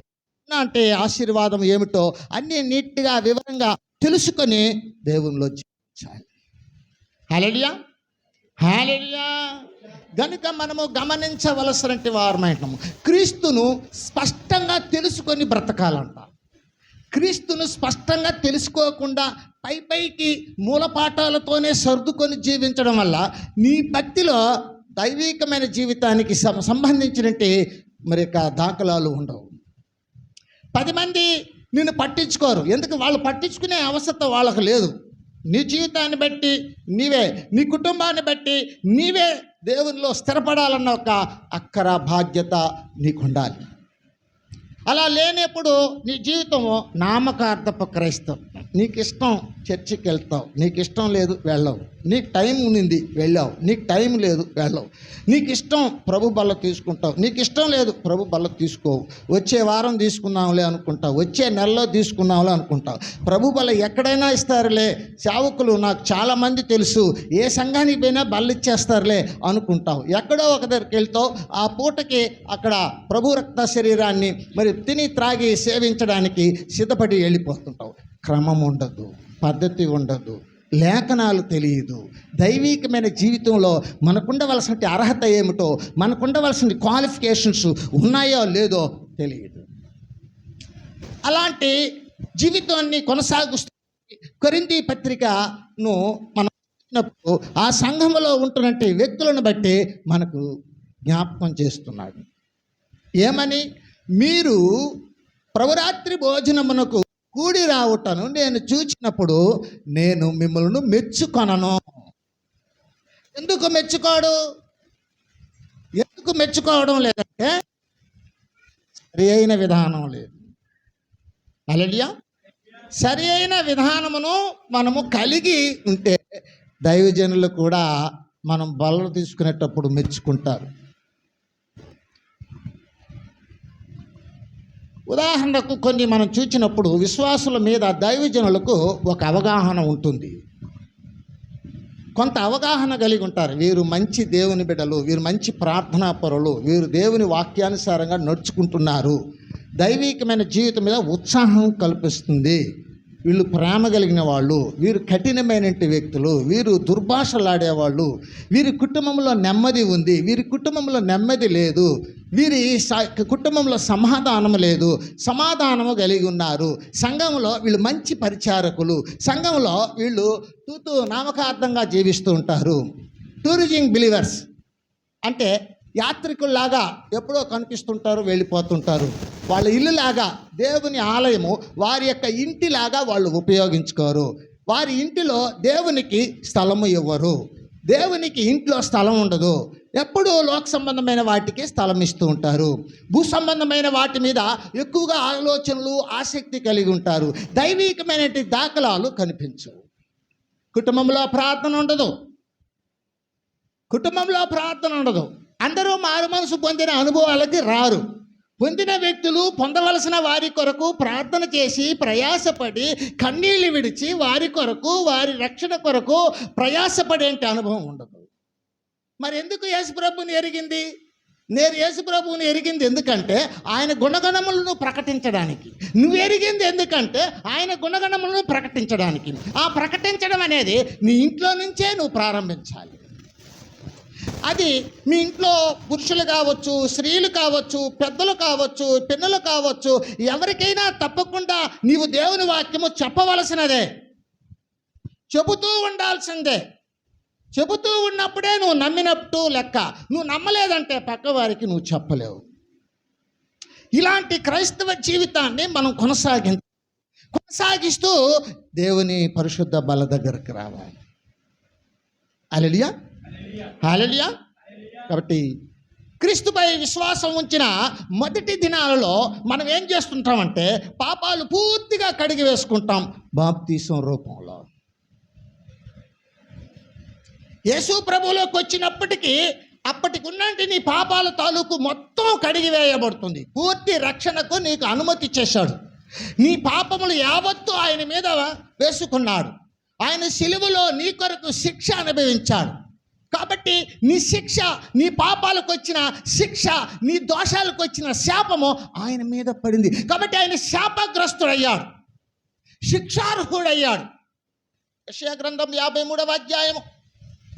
అంటే ఆశీర్వాదం ఏమిటో అన్నీ నీట్గా వివరంగా తెలుసుకొని దేవునిలో జీవించాలి. హల్లెలూయా, హల్లెలూయా. గనుక మనము గమనించవలసినటువంటి వారమైనము క్రీస్తును స్పష్టంగా తెలుసుకొని బ్రతకాలంట. క్రీస్తును స్పష్టంగా తెలుసుకోకుండా పైకి మూలపాఠాలతోనే సర్దుకొని జీవించడం వల్ల నీ భక్తిలో దైవికమైన జీవితానికి సంబంధించినట్టు మరి దాఖలాలు ఉండవు. 10 మంది నిన్ను పట్టించుకోరు, ఎందుకు? వాళ్ళు పట్టించుకునే అవసరం వాళ్ళకు లేదు. నీ జీవితాన్ని బట్టి నీవే, నీ కుటుంబాన్ని బట్టి నీవే దేవునిలో స్థిరపడాలన్న ఒక అక్కర బాధ్యత నీకు ఉండాలి. అలా లేనప్పుడు నీ జీవితము నామకార్థపు క్రైస్తవం. నీకు ఇష్టం చర్చికి వెళ్తావు, నీకు ఇష్టం లేదు వెళ్ళవు. నీకు టైం ఉంది వెళ్ళావు, నీకు టైం లేదు వెళ్ళవు. నీకు ఇష్టం ప్రభు బల్ల తీసుకుంటావు, నీకు ఇష్టం లేదు ప్రభు బల్ల తీసుకోవు. వచ్చే వారం తీసుకున్నాంలే అనుకుంటావు, వచ్చే నెలలో తీసుకున్నాంలే అనుకుంటావు. ప్రభు బల్ల ఎక్కడైనా ఇస్తారులే, సేవకులు నాకు చాలామంది తెలుసు, ఏ సంఘానికి పోయినా బల్ల ఇచ్చేస్తారులే అనుకుంటావు. ఎక్కడో ఒక దగ్గరికి వెళ్తావు, ఆ పూటకి అక్కడ ప్రభు రక్త శరీరాన్ని మరి తిని త్రాగి సేవించడానికి సిద్ధపడి వెళ్ళిపోతుంటావు. క్రమం ఉండదు, పద్ధతి ఉండదు, లేఖనాలు తెలియదు. దైవికమైన జీవితంలో మనకుండవలసిన అర్హత ఏమిటో, మనకుండవలసిన క్వాలిఫికేషన్స్ ఉన్నాయో లేదో తెలియదు. అలాంటి జీవితాన్ని కొనసాగిస్తూ కొరింథీ పత్రికను మనం చదివినప్పుడు ఆ సంఘంలో ఉంటున్నటువంటి వ్యక్తులను బట్టి మనకు జ్ఞాపకం చేస్తున్నాడు. ఏమని? మీరు ప్రభురాత్రి భోజనమునకు కూడి రావుటను నేను చూచినప్పుడు నేను మిమ్మల్ని మెచ్చుకొనను. ఎందుకు మెచ్చుకోడు? ఎందుకు మెచ్చుకోవడం లేదంటే సరి అయిన విధానం లేదు. హల్లెలూయా. సరి అయిన విధానమును మనము కలిగి ఉంటే దైవజనులు కూడా మనం బలలు తీసుకునేటప్పుడు మెచ్చుకుంటారు. ఉదాహరణకు కొన్ని మనం చూసినప్పుడు విశ్వాసుల మీద దైవజనులకు ఒక అవగాహన ఉంటుంది, కొంత అవగాహన కలిగి ఉంటారు. వీరు మంచి దేవుని బిడ్డలు, వీరు మంచి ప్రార్థనా పరులు, వీరు దేవుని వాక్యానుసారంగా నడుచుకుంటున్నారు, దైవికమైన జీవితం మీద ఉత్సాహం కల్పిస్తుంది, వీళ్ళు ప్రేమ కలిగిన వాళ్ళు, వీరు కఠినమైన వ్యక్తులు, వీరు దుర్భాషలాడేవాళ్ళు, వీరి కుటుంబంలో నెమ్మది ఉంది, వీరి కుటుంబంలో నెమ్మది లేదు, వీరి కుటుంబంలో సమాధానం లేదు, సమాధానము కలిగి ఉన్నారు, సంఘంలో వీళ్ళు మంచి పరిచారకులు, సంఘంలో వీళ్ళు తూతూ నామకార్థంగా జీవిస్తూ ఉంటారు. టూరిజం బిలీవర్స్ అంటే యాత్రికుల్లాగా ఎప్పుడో కనిపిస్తుంటారు, వెళ్ళిపోతుంటారు. వాళ్ళ ఇల్లులాగా దేవుని ఆలయము వారి యొక్క ఇంటిలాగా వాళ్ళు ఉపయోగించుకోరు. వారి ఇంటిలో దేవునికి స్థలము ఇవ్వరు, దేవునికి ఇంట్లో స్థలం ఉండదు. ఎప్పుడూ లోక సంబంధమైన వాటికి స్థలం ఇస్తూ ఉంటారు, భూ సంబంధమైన వాటి మీద ఎక్కువగా ఆలోచనలు ఆసక్తి కలిగి ఉంటారు. దైవికమైన దాఖలాలు కనిపించవు. కుటుంబంలో ప్రార్థన ఉండదు, కుటుంబంలో ప్రార్థన ఉండదు. అందరూ మారు మనసు పొందిన అనుభవాలకి రారు. పొందిన వ్యక్తులు పొందవలసిన వారి కొరకు ప్రార్థన చేసి ప్రయాసపడి కన్నీళ్ళు విడిచి వారి కొరకు వారి రక్షణ కొరకు ప్రయాసపడేంటి అనుభవం ఉండదు. మరి ఎందుకు యేసుప్రభుని ఎరిగింది? నేను యేసుప్రభువుని ఎరిగింది ఎందుకంటే ఆయన గుణగణములను ప్రకటించడానికి. నువ్వు ఎరిగింది ఎందుకంటే ఆయన గుణగణములను ప్రకటించడానికి. ఆ ప్రకటించడం అనేది నీ ఇంట్లో నుంచే నువ్వు ప్రారంభించాలి. అది మీ ఇంట్లో పురుషులు కావచ్చు, స్త్రీలు కావచ్చు, పెద్దలు కావచ్చు, పిల్లలు కావచ్చు, ఎవరికైనా తప్పకుండా నీవు దేవుని వాక్యము చెప్పవలసినదే, చెబుతూ ఉండాల్సిందే. చెబుతూ ఉన్నప్పుడే నువ్వు నమ్మినట్టు లెక్క. నువ్వు నమ్మలేదంటే పక్కవారికి నువ్వు చెప్పలేవు. ఇలాంటి క్రైస్తవ జీవితాన్ని మనం కొనసాగిస్తూ దేవుని పరిశుద్ధ బల దగ్గరకు రావాలి. హల్లెలూయా, హల్లెలూయా. కాబట్టి క్రీస్తుపై విశ్వాసం ఉంచిన మొదటి దినాలలో మనం ఏం చేస్తుంటామంటే పాపాలు పూర్తిగా కడిగి వేసుకుంటాం బాప్తీసం రూపంలో. యేసు ప్రభువులోకి వచ్చినప్పటికీ అప్పటికి ఉన్నంటి నీ పాపాల తాలూకు మొత్తం కడిగి వేయబడుతుంది. పూర్తి రక్షణకు నీకు అనుమతి చేశాడు. నీ పాపములు యావత్తు ఆయన మీద వేసుకున్నాడు. ఆయన సిలువలో నీ కొరకు శిక్ష అనుభవించాడు. కాబట్టి నీ శిక్ష, నీ పాపాలకు వచ్చిన శిక్ష, నీ దోషాలకు వచ్చిన శాపము ఆయన మీద పడింది. కాబట్టి ఆయన శాపగ్రస్తుడయ్యాడు, శిక్షార్హుడయ్యాడు. యెషయా గ్రంథం 53వ అధ్యాయము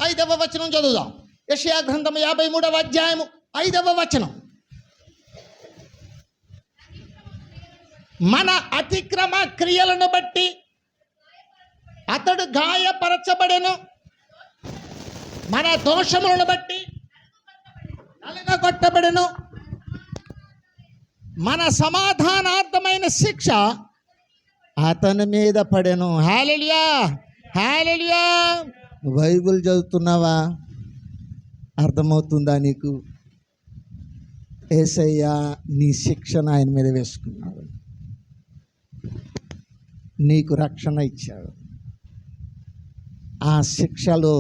5వ వచనం చదువుదాం. యెషయా గ్రంథం 53వ అధ్యాయము 5వ వచనం. మన అతిక్రమ క్రియలను బట్టి అతడు గాయపరచబడెను, మన దోషములను బట్టి నలగగొట్టబడెను, మన సమాధానార్థమైన శిక్ష అతని మీద పడెను. హల్లెలూయా, హల్లెలూయా. బైబిల్ చదువుతున్నావా? అర్థమవుతుందా నీకు? యేసయ్య నీ శిక్షను ఆయన మీద వేసుకున్నాడు, నీకు రక్షణ ఇచ్చాడు. ఆ శిక్షలో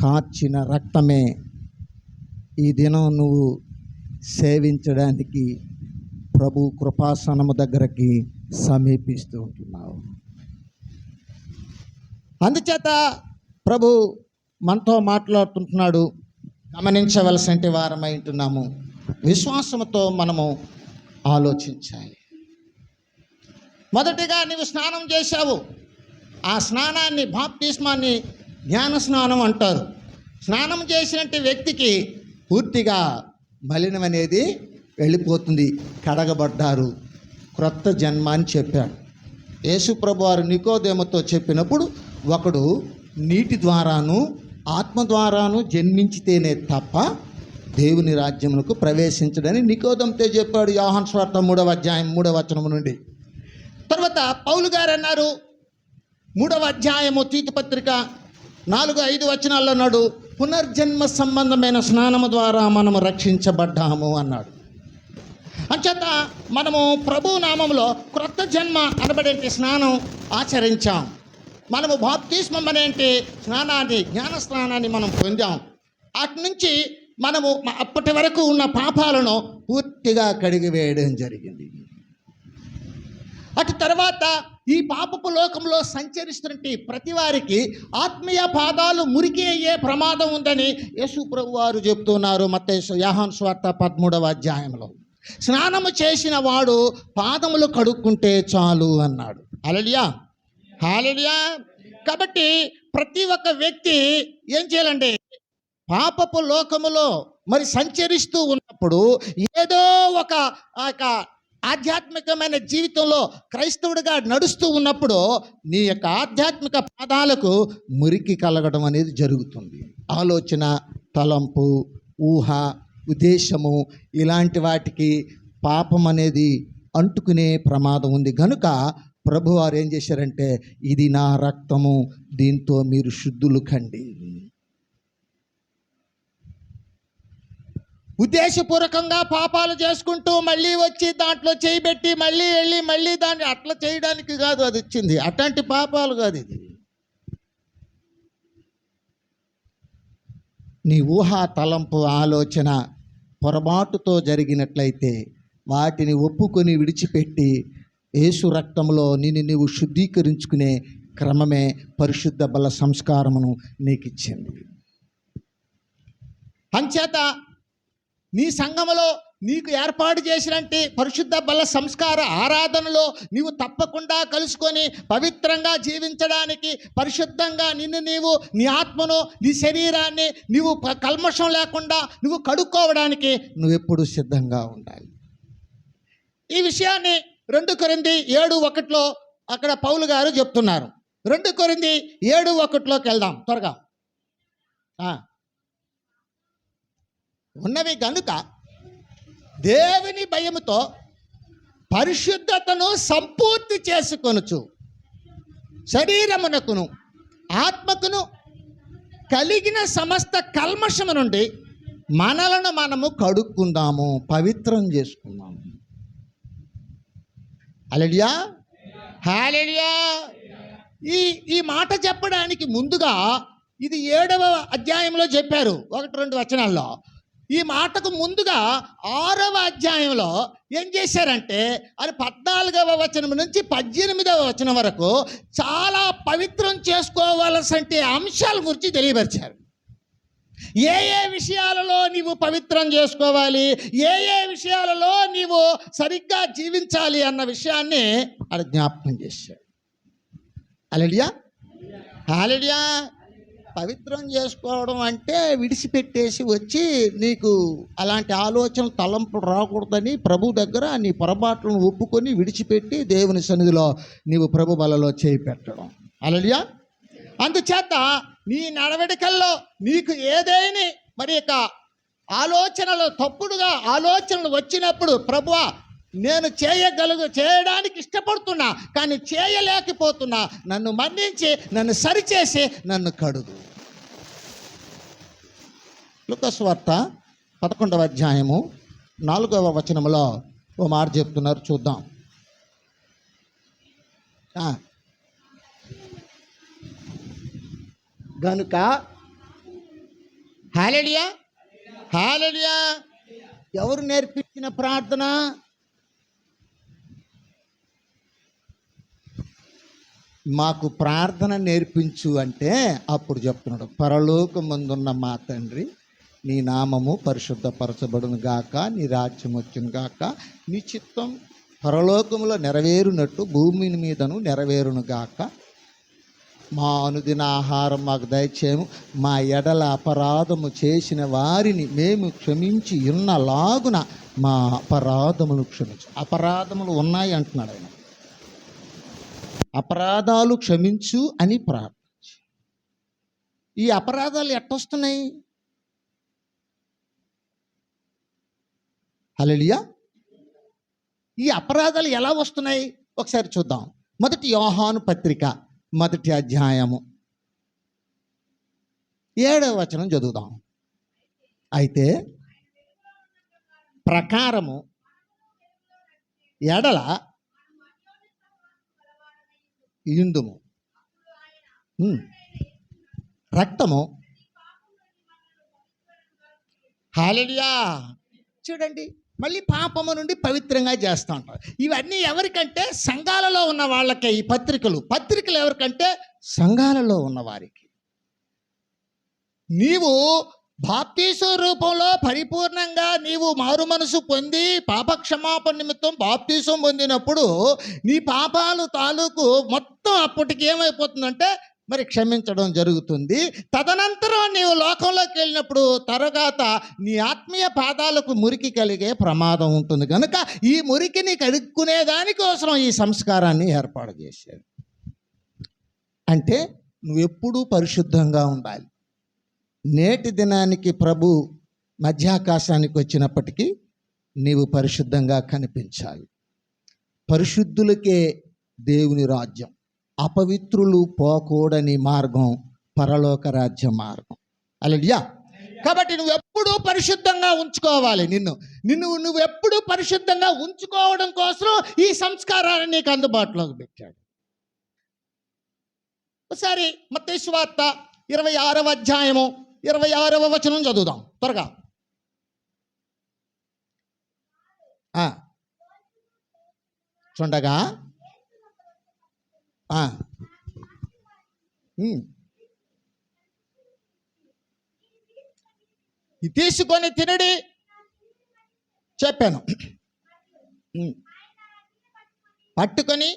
కార్చిన రక్తమే ఈ దినం నువ్వు సేవించడానికి ప్రభు కృపాసనము దగ్గరకి సమీపిస్తూ ఉంటున్నావు. అందుచేత ప్రభు మనతో మాట్లాడుతుంటున్నాడు. గమనించవలసిన వారమై ఉంటున్నాము. విశ్వాసంతో మనము ఆలోచించాలి. మొదటిగా నీవు స్నానం చేశావు. ఆ స్నానాన్ని, బాప్తిస్మాన్ని జ్ఞాన స్నానం అంటారు. స్నానం చేసినట్టు వ్యక్తికి పూర్తిగా మలినం అనేది వెళ్ళిపోతుంది, కడగబడ్డారు, క్రొత్త జన్మ అని చెప్పాడు. యేసుప్రభు వారు నికోదేముతో చెప్పినప్పుడు, ఒకడు నీటి ద్వారాను ఆత్మ ద్వారాను జన్మించితేనే తప్ప దేవుని రాజ్యమునకు ప్రవేశించడని నికోదేముతో చెప్పాడు. యోహాను సువార్త 3వ అధ్యాయం 3వ వచనం నుండి. తర్వాత పౌలు గారు అన్నారు, 3వ అధ్యాయము తీతు పత్రిక 4-5 వచనాల్లో అన్నాడు, పునర్జన్మ సంబంధమైన స్నానము ద్వారా మనము రక్షించబడ్డాము అన్నాడు. అంచేత మనము ప్రభు నామంలో క్రొత్త జన్మ అనబడే స్నానం ఆచరించాం. మనము బాప్తిస్మం అనేంటి స్నానాన్ని, జ్ఞాన స్నానాన్ని మనం పొందాం. అటు నుంచి మనము అప్పటి వరకు ఉన్న పాపాలను పూర్తిగా కడిగివేయడం జరిగింది. అటు తర్వాత ఈ పాపపు లోకంలో సంచరిస్తున్నట్టు ప్రతి వారికి ఆత్మీయ పాదాలు మురికి అయ్యే ప్రమాదం ఉందని యేసు ప్రభు వారు చెప్తున్నారు. మత్తయి యోహాను సువార్త 13వ అధ్యాయంలో, స్నానము చేసిన వాడు పాదములు కడుక్కుంటే చాలు అన్నాడు. హల్లెలూయా, హల్లెలూయా. కాబట్టి ప్రతి ఒక్క వ్యక్తి ఏం చేయాలండి, పాపపు లోకములో మరి సంచరిస్తూ ఉన్నప్పుడు ఏదో ఒక ఆధ్యాత్మికమైన జీవితంలో క్రైస్తవుడిగా నడుస్తూ ఉన్నప్పుడు నీ యొక్క ఆధ్యాత్మిక పాదాలకు మురికి కలగడం అనేది జరుగుతుంది. ఆలోచన, తలంపు, ఊహ, ఉద్దేశము ఇలాంటి వాటికి పాపం అనేది అంటుకునే ప్రమాదం ఉంది. కనుక ప్రభువారు ఏం చేశారంటే, ఇది నా రక్తము, దీంతో మీరు శుద్ధులు కండి. ఉద్దేశపూర్వకంగా పాపాలు చేసుకుంటూ మళ్ళీ వచ్చి దాంట్లో చేయబెట్టి మళ్ళీ వెళ్ళి మళ్ళీ దాన్ని అట్లా చేయడానికి కాదు అది వచ్చింది, అట్లాంటి పాపాలు కాదు ఇది. నీ ఊహ, తలంపు, ఆలోచన పొరపాటుతో జరిగినట్లయితే వాటిని ఒప్పుకొని విడిచిపెట్టి యేసు రక్తంలో నిన్ను నీవు శుద్ధీకరించుకునే క్రమమే పరిశుద్ధ బల సంస్కారమును నీకు ఇచ్చింది. అంచేత నీ సంఘములో నీకు ఏర్పాటు చేసినట్టు పరిశుద్ధ బల సంస్కార ఆరాధనలో నీవు తప్పకుండా కలుసుకొని పవిత్రంగా జీవించడానికి, పరిశుద్ధంగా నిన్ను నీవు, నీ ఆత్మను, నీ శరీరాన్ని నీవు కల్మషం లేకుండా నువ్వు కడుక్కోవడానికి నువ్వెప్పుడు సిద్ధంగా ఉండాలి. ఈ విషయాన్ని 2 కొరింథీ 7:1 అక్కడ పౌలు గారు చెప్తున్నారు. 2 కొరింథీ 7:1 వెళ్దాం త్వరగా. ఉన్నవి గనుక దేవుని భయముతో పరిశుద్ధతను సంపూర్తి చేసుకొనుచు శరీరమునకును ఆత్మకును కలిగిన సమస్త కల్మషము నుండి మనలను మనము కడుక్కుందాము, పవిత్రం చేసుకుందాము. హల్లెలూయా, హల్లెలూయా. ఈ మాట చెప్పడానికి ముందుగా ఇది 7వ అధ్యాయంలో చెప్పారు 1-2 వచనాల్లో. ఈ మాటకు ముందుగా 6వ అధ్యాయంలో ఏం చేశారంటే, అది 14వ వచనం నుంచి 18వ వచనం వరకు చాలా పవిత్రం చేసుకోవాల్సిన అంశాల గురించి తెలియపరిచారు. ఏ ఏ విషయాలలో నీవు పవిత్రం చేసుకోవాలి, ఏ ఏ విషయాలలో నీవు సరిగ్గా జీవించాలి అన్న విషయాన్ని అది జ్ఞాపకం చేశాడు. హల్లెలూయా, హల్లెలూయా. పవిత్రం చేసుకోవడం అంటే విడిచిపెట్టేసి వచ్చి నీకు అలాంటి ఆలోచన, తలంపు రాకూడదని ప్రభు దగ్గర నీ పొరపాట్లను ఒప్పుకొని విడిచిపెట్టి దేవుని సన్నిధిలో నీవు ప్రభు బలలో చేయి పెట్టడం. హల్లెలూయా. అందుచేత నీ నడవడికల్లో నీకు ఏదైనా మరి యొక్క ఆలోచనలు, తప్పుడుగా ఆలోచనలు వచ్చినప్పుడు, ప్రభువా నేను చేయడానికి ఇష్టపడుతున్నా కానీ చేయలేకపోతున్నా, నన్ను మన్నించి నన్ను సరిచేసి నన్ను కడుగు. లూకా సువార్త 11వ అధ్యాయము 4వ వచనంలో ఓ మాట చెప్తున్నారు, చూద్దాం. గనుక హల్లెలూయా, హల్లెలూయా. ఎవరు నేర్పించిన ప్రార్థన? మాకు ప్రార్థన నేర్పించు అంటే అప్పుడు చెప్తున్నాడు, పరలోకమందున్న మా తండ్రి, నీ నామము పరిశుద్ధపరచబడును గాక, నీ రాజ్యం వచ్చును గాక, నీ చిత్తం పరలోకములో నెరవేరునట్టు భూమిని మీదను నెరవేరును గాక. మా అనుదిన ఆహారం మాకు దయచేయము. మా ఎడల అపరాధము చేసిన వారిని మేము క్షమించి ఉన్నలాగున మా అపరాధములు క్షమించు. అపరాధములు ఉన్నాయి అంటున్నాడు ఆయన. అపరాధాలు క్షమించు అని ప్రార్థించు. ఈ అపరాధాలు ఎట్టొస్తున్నాయి? హల్లెలూయా. ఈ అపరాధాలు ఎలా వస్తున్నాయి ఒకసారి చూద్దాం. మొదటి యోహాను పత్రిక 1వ అధ్యాయము 7వ వచనం చదువుదాం. అయితే ప్రకారము ఎడల ఇందుము రక్తము. హల్లెలూయా. చూడండి, మళ్ళీ పాపము నుండి పవిత్రంగా చేస్తూ ఉంటారు. ఇవన్నీ ఎవరికంటే సంఘాలలో ఉన్న వాళ్ళకే. ఈ పత్రికలు ఎవరికంటే సంఘాలలో ఉన్న వారికి. నీవు బాప్తీసు రూపంలో పరిపూర్ణంగా నీవు మారు మనసు పొంది పాపక్షమాపణ నిమిత్తం బాప్తీసం పొందినప్పుడు నీ పాపాలు తాలూకు మొత్తం అప్పటికి ఏమైపోతుందంటే మరి క్షమించడం జరుగుతుంది. తదనంతరం నీవు లోకంలోకి వెళ్ళినప్పుడు తర్వాత నీ ఆత్మీయ పాదాలకు మురికి కలిగే ప్రమాదం ఉంటుంది. కనుక ఈ మురికిని కడుక్కునే దానికోసం ఈ సంస్కారాన్ని ఏర్పాటు చేశాడు. అంటే నువ్వెప్పుడూ పరిశుద్ధంగా ఉండాలి. నేటి దినానికి ప్రభు మధ్యాకాశానికి వచ్చినప్పటికీ నీవు పరిశుద్ధంగా కనిపించాలి. పరిశుద్ధులకే దేవుని రాజ్యం. అపవిత్రులు పోకూడని మార్గం పరలోక రాజ్య మార్గం. హల్లెలూయా. కాబట్టి నువ్వెప్పుడూ పరిశుద్ధంగా ఉంచుకోవాలి. నువ్వెప్పుడూ పరిశుద్ధంగా ఉంచుకోవడం కోసం ఈ సంస్కారాన్ని నీకు అందుబాటులోకి పెట్టాడు. ఒకసారి మత్తయి సువార్త 26వ అధ్యాయము 26వ వచనం చదువుదాం త్వరగా. చూడగా తీసుకొని తినడి చెప్పాను. పట్టుకొని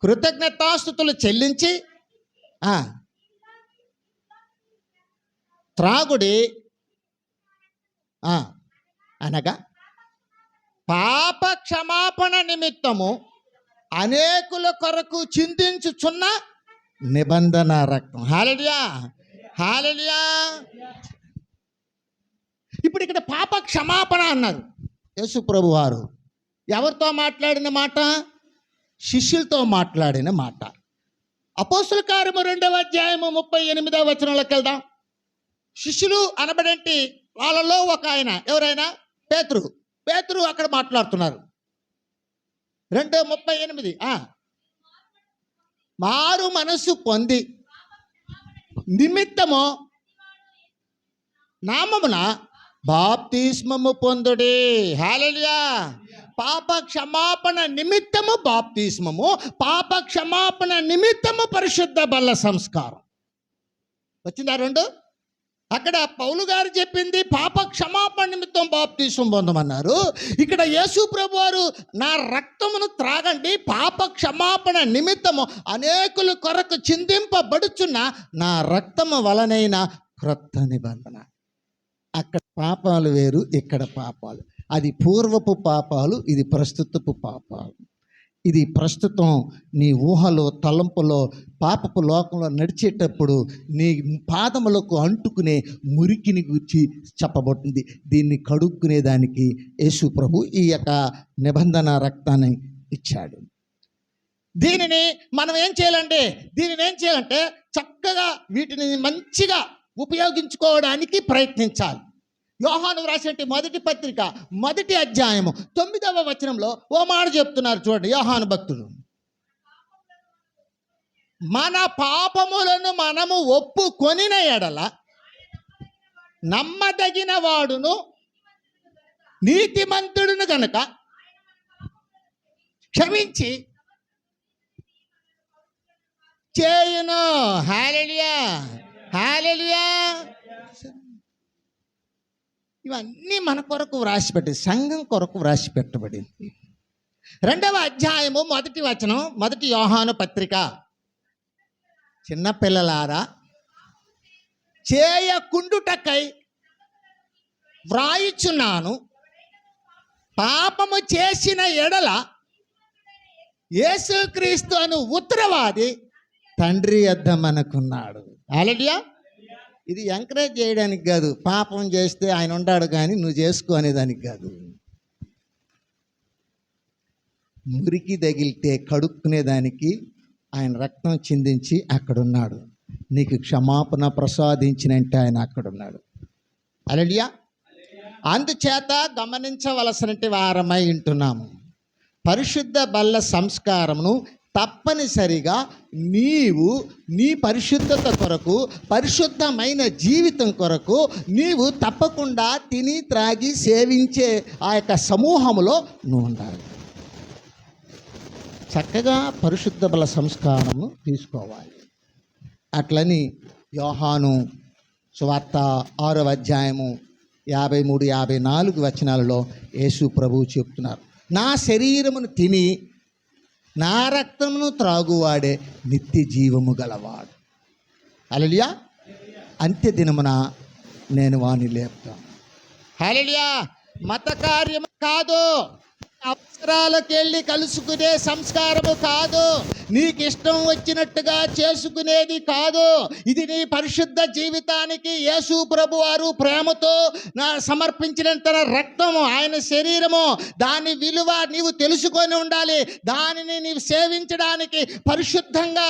కృతజ్ఞతాస్తుతులు చెల్లించి త్రాగుడి. అనగా పాప క్షమాపణ నిమిత్తము అనేకుల కొరకు చిందించుచున్న నిబంధన రక్తం. హల్లెలూయా. హల్లెలూయా. ఇప్పుడు ఇక్కడ పాప క్షమాపణ అన్నారు యేసు ప్రభు వారు. ఎవరితో మాట్లాడిన మాట? శిష్యులతో మాట్లాడిన మాట. అపోస్తుల కార్యము 2వ అధ్యాయము 38వ వచనంలోకి వెళ్దాం. శిష్యులు అనబడేంటి వాళ్ళలో ఒక ఆయన, ఎవరైనా? పేతురు అక్కడ మాట్లాడుతున్నారు. 2:38. మారు మనసు పొంది నిమిత్తము నామమున బాప్తిస్మము పొందుడి. హల్లెలూయా. పాప క్షమాపణ నిమిత్తము బాప్తిస్మము, పాప క్షమాపణ నిమిత్తము పరిశుద్ధ బల్ల సంస్కారం. వచ్చిందా రెండు? అక్కడ పౌలు గారు చెప్పింది పాప క్షమాపణ నిమిత్తం బాప్తిసం పొందమన్నారు. ఇక్కడ యేసు ప్రభు వారు నా రక్తమును త్రాగండి, పాప క్షమాపణ నిమిత్తము అనేకుల కొరకు చిందింపబడుచున్న నా రక్తము వలనైన క్రొత్త నిబంధన. అక్కడ పాపాలు వేరు, ఇక్కడ పాపాలు. అది పూర్వపు పాపాలు, ఇది ప్రస్తుతపు పాపాలు. ఇది ప్రస్తుతం నీ ఊహలో తలంపులో పాపపు లోకంలో నడిచేటప్పుడు నీ పాదములకు అంటుకునే మురికిని గురించి చెప్పబడుతుంది. దీన్ని కడుక్కునేదానికి యేసు ప్రభు ఈ యొక్క నిబంధన రక్తాన్ని ఇచ్చాడు. దీనిని మనం ఏం చేయాలంటే చక్కగా వీటిని మంచిగా ఉపయోగించుకోవడానికి ప్రయత్నించాలి. యోహాను రాసిన మొదటి పత్రిక 1వ అధ్యాయము 9వ వచనంలో ఓ మాట చెప్తున్నారు చూడండి యోహాను భక్తుడు. మన పాపములను మనము ఒప్పుకొనిన ఎడల నమ్మదగిన వాడును నీతిమంతుడును గనుక క్షమించి చేయును. హల్లెలూయా. హల్లెలూయా. ఇవన్నీ మన కొరకు వ్రాసి పెట్టింది, సంఘం కొరకు వ్రాసి పెట్టబడింది. 2వ అధ్యాయము 1వ వచనం, 1 యోహాను పత్రిక. చిన్నపిల్లలారా, చేయకుండుటకై వ్రాయుచున్నాను, పాపము చేసిన ఎడల యేసుక్రీస్తు అను ఉత్తరవాది తండ్రి యొద్ద మనకున్నాడు. ఆలడియా, ఇది ఎంకరేజ్ చేయడానికి కాదు, పాపం చేస్తే ఆయన ఉన్నాడు కానీ నువ్వు చేసుకో అనేదానికి కాదు. మురికి తగిలితే కడుక్కునేదానికి ఆయన రక్తం చిందించి అక్కడున్నాడు. నీకు క్షమాపణ ప్రసాదించినంటే ఆయన అక్కడున్నాడు. అలలియా, అందుచేత గమనించవలసిన వారమై ఉంటున్నాము. పరిశుద్ధ బల్ల సంస్కారమును తప్పనిసరిగా నీవు నీ పరిశుద్ధత కొరకు, పరిశుద్ధమైన జీవితం కొరకు నీవు తప్పకుండా తిని త్రాగి సేవించే ఆ యొక్క సమూహములో నువ్వు ఉండాలి. చక్కగా పరిశుద్ధ బల సంస్కారము తీసుకోవాలి. అట్లని యోహాను సువార్త 6వ అధ్యాయము 53, 54 వచనాలలో యేసు ప్రభువు చెప్తున్నారు, నా శరీరమును తిని నా రక్తమును త్రాగువాడే నిత్య జీవము గలవాడు. హల్లెలూయా. అంత్య దినమున నేను వాని లేపుతాను. హల్లెలూయా. మత కార్యము కాదు, అవసరాలకు వెళ్ళి కలుసుకునే సంస్కారము కాదు, నీకు ఇష్టం వచ్చినట్టుగా చేసుకునేది కాదు. ఇది నీ పరిశుద్ధ జీవితానికి యేసు ప్రభు వారు ప్రేమతో సమర్పించిన తన రక్తము, ఆయన శరీరము, దాని విలువ నీవు తెలుసుకొని ఉండాలి. దానిని నీవు సేవించడానికి, పరిశుద్ధంగా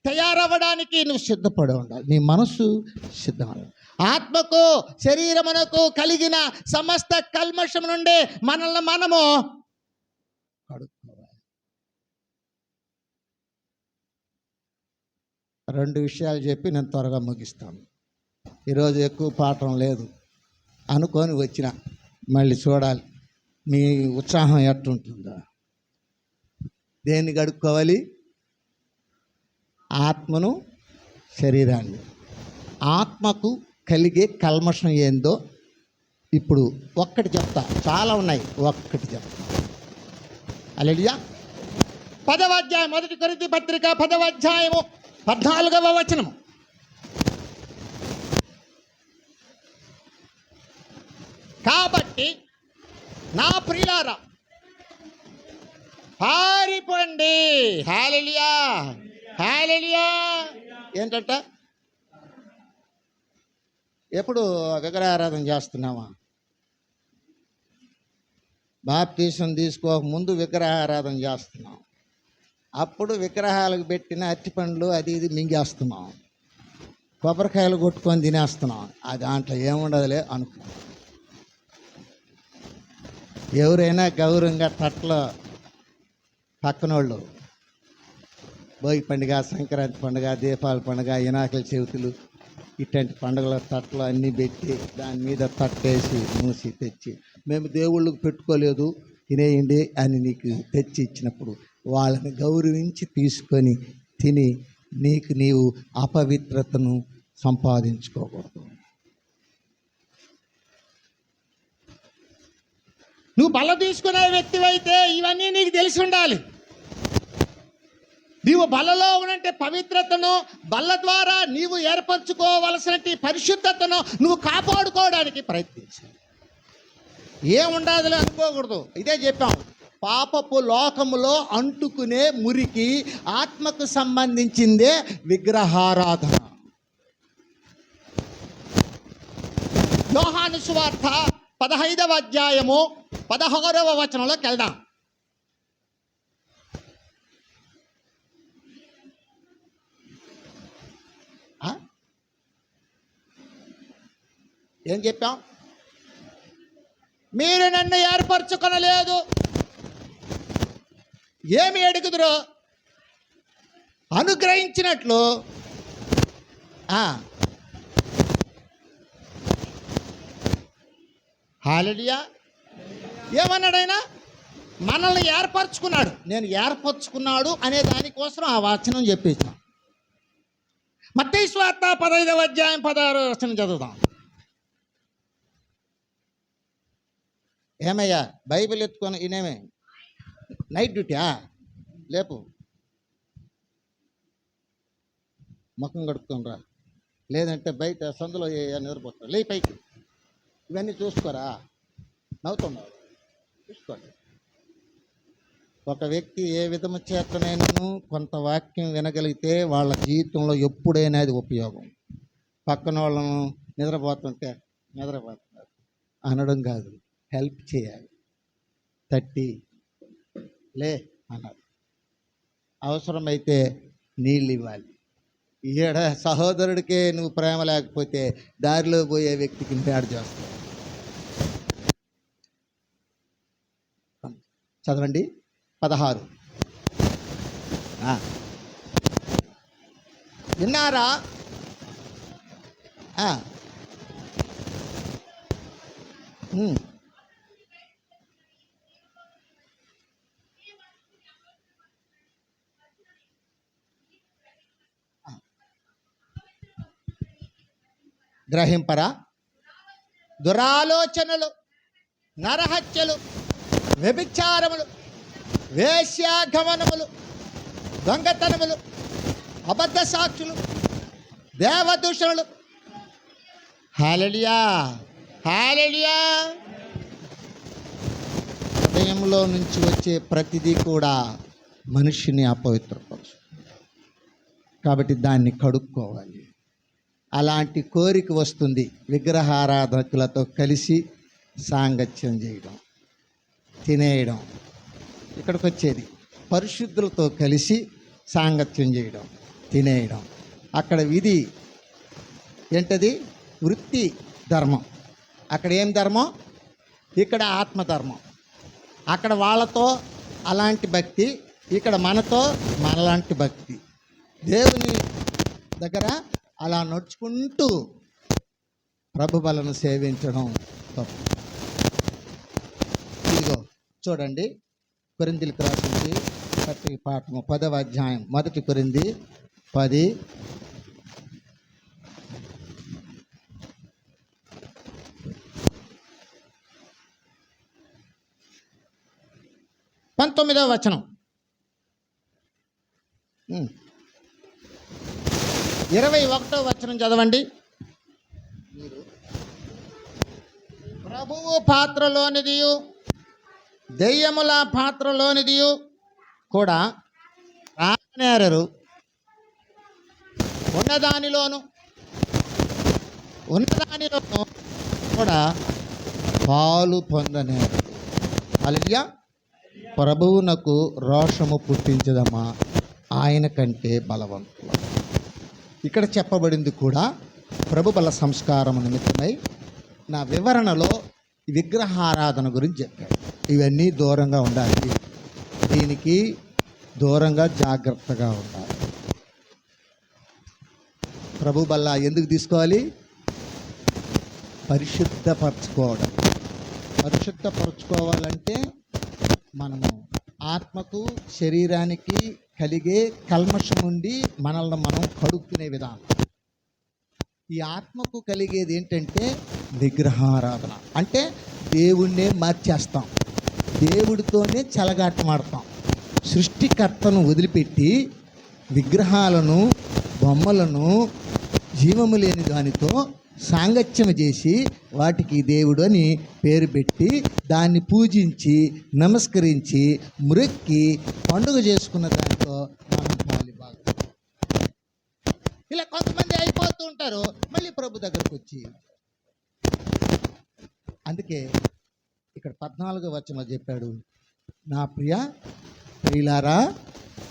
తయారవ్వడానికి నువ్వు సిద్ధపడి ఉండాలి. నీ మనసు సిద్ధం. ఆత్మకు శరీరమునకు కలిగిన సమస్త కల్మషం నుండి మనల్ని మనము కడుక్కోవాలి. 2 విషయాలు చెప్పి నేను త్వరగా ముగిస్తాను. ఈరోజు ఎక్కువ పాఠం లేదు అనుకొని వచ్చిన, మళ్ళీ చూడాలి మీ ఉత్సాహం ఎట్టుంటుందో. దేన్ని కడుక్కోవాలి? ఆత్మను, శరీరాన్ని. ఆత్మకు కలిగే కల్మషం ఏందో ఇప్పుడు ఒక్కటి చెప్తా, చాలా ఉన్నాయి, ఒక్కటి చెప్తా. హల్లెలూయా. 10వ అధ్యాయం 1 కొరింథీ పత్రిక 10వ అధ్యాయము 14వ వచనము. కాబట్టి నా ప్రియులారా పారిపోండి. హల్లెలూయా, హల్లెలూయా. ఏంటంట? ఎప్పుడు విగ్రహారాధన చేస్తున్నావా? బాప్తీసం తీసుకోక ముందు విగ్రహారాధన చేస్తున్నాం, అప్పుడు విగ్రహాలకు పెట్టిన అరటిపండ్లు అది ఇది మింగేస్తున్నాం, కొబ్బరికాయలు కొట్టుకొని తినేస్తున్నాం. అది దాంట్లో ఏముండదులే అనుకో. ఎవరైనా గౌరవంగా తట్లో పక్కనోళ్ళు భోగి పండుగ, సంక్రాంతి పండుగ, దీపావళి పండుగ, వినాయకుల చవితులు, ఇట్లాంటి పండుగల తట్లు అన్నీ పెట్టి దాని మీద తట్టేసి మూసి తెచ్చి, మేము దేవుళ్ళకు పెట్టుకోలేదు తినేయండి అని నీకు తెచ్చి ఇచ్చినప్పుడు వాళ్ళని గౌరవించి తీసుకొని తిని నీకు నీవు అపవిత్రతను సంపాదించుకోకూడదు. నువ్వు బల్ల తీసుకునే వ్యక్తివైతే ఇవన్నీ నీకు తెలిసి ఉండాలి. నీవు బలలో ఉన్నంటే పవిత్రతను, బల్ల ద్వారా నీవు ఏర్పరచుకోవలసిన పరిశుద్ధతను నువ్వు కాపాడుకోవడానికి ప్రయత్నించాలి. ఏముండదులే అనుకోకూడదు. ఇదే చెప్పాం, పాపపు లోకములో అంటుకునే మురికి ఆత్మకు సంబంధించిందే విగ్రహారాధన. యోహాను సువార్త 15వ అధ్యాయము 16వ వచనంలోకి వెళ్దాం. ఏం చెప్పాం? మీరు నన్ను ఏర్పరచుకొనలేదు, ఏమి అడుగుదురో అనుగ్రహించినట్లు. హల్లెలూయా. ఏమన్నాడైనా? మనల్ని ఏర్పరచుకున్నాడు. నేను ఏర్పరచుకున్నాడు అనే దానికోసం ఆ వచనం చెప్పేసాం. మత్తయి సువార్త 15వ అధ్యాయం 16వ వచనం చదువుదాం. ఏమయ్యా బైబిల్ ఎత్తుకొని ఇనేమే నైట్ డ్యూటీయా? లేపు, ముఖం కడుక్కోనరా, లేదంటే బయట సందులో నిద్రపోతారు. లే పైకి, ఇవన్నీ చూసుకోరా, నవ్వుతున్నావు, చూసుకోండి. ఒక వ్యక్తి ఏ విధము చేతనైనాను కొంత వాక్యం వినగలిగితే వాళ్ళ జీవితంలో ఎప్పుడైనా అది ఉపయోగం. పక్కన వాళ్ళను నిద్రపోతుంటే నిద్రపోతున్నారు అనడం కాదు, హెల్ప్ చేయాలి. తట్టి లే అన్నారు, అవసరమైతే నీళ్ళు ఇవ్వాలి. ఈడ సహోదరుడికే నువ్వు ప్రేమ లేకపోతే దారిలో పోయే వ్యక్తికి యాడ్ చేస్తావు. చదవండి 16. విన్నారా? గ్రహింపరా? దురాలోచనలు, నరహత్యలు, వ్యభిచారములు, వేశ్యాగమనములు, దొంగతనములు, అబద్ధ సాక్షులు, దేవదూషణలు. హల్లెలూయా, హల్లెలూయా. హృదయంలో నుంచి వచ్చే ప్రతిదీ కూడా మనిషిని అపవిత్రపరుస్తుంది. కాబట్టి దాన్ని కడుక్కోవాలి. అలాంటి కోరిక వస్తుంది విగ్రహారాధకులతో కలిసి సాంగత్యం చేయడం, తినేయడం. ఇక్కడికి వచ్చేది పరిశుద్ధులతో కలిసి సాంగత్యం చేయడం, తినేయడం. అక్కడ విధి ఏంటది? వృత్తి ధర్మం. అక్కడ ఏం ధర్మం? ఇక్కడ ఆత్మధర్మం. అక్కడ వాళ్ళతో అలాంటి భక్తి, ఇక్కడ మనతో మనలాంటి భక్తి. దేవుని దగ్గర అలా నడుచుకుంటూ ప్రభు బలను సేవించడం తప్పు. ఇదిగో చూడండి, కొరింథీయులకు రాసింది పత్రిక పాఠము 10వ అధ్యాయం, 1 కొరింథీ 10. పంతొమ్మిదవ వచనం, 21వ వచనం చదవండి. ప్రభువు పాత్రలోనిదియు దెయ్యముల పాత్రలోనిదియు కూడా రానేరరు, ఉన్నదానిలోను కూడా పాలు పొందనేరు. హల్లెలూయా. ప్రభువునకు రోషము పుట్టించదమ్మా, ఆయన కంటే బలవంతులు. ఇక్కడ చెప్పబడింది కూడా ప్రభు బల సంస్కారం నిమిత్తమై నా వివరణలో విగ్రహారాధన గురించి చెప్పాడు. ఇవన్నీ దూరంగా ఉండాలి, దీనికి దూరంగా జాగ్రత్తగా ఉండాలి. ప్రభు బల్ల ఎందుకు తీసుకోవాలి? పరిశుద్ధపరచుకోవడం. పరిశుద్ధపరచుకోవాలంటే మనము ఆత్మకు శరీరానికి కలిగే కల్మషం నుండి మనల్ని మనం కడుక్కునే విధానం. ఈ ఆత్మకు కలిగేది ఏంటంటే విగ్రహారాధన. అంటే దేవుణ్ణే మార్చేస్తాం, దేవుడితోనే చెలగాటమాడతాం. సృష్టికర్తను వదిలిపెట్టి విగ్రహాలను, బొమ్మలను, జీవము లేని దానితో సాంగత్యం చేసి వాటికి దేవుడు అని పేరు పెట్టి దాన్ని పూజించి నమస్కరించి మ్రొక్కి పండుగ చేసుకున్న దాంట్లో మనం పాలుభాగం. ఇలా కొంతమంది అయిపోతూ ఉంటారు, మళ్ళీ ప్రభు దగ్గరకు వచ్చి. అందుకే ఇక్కడ 14వ వచనంలో చెప్పాడు, నా ప్రియులారా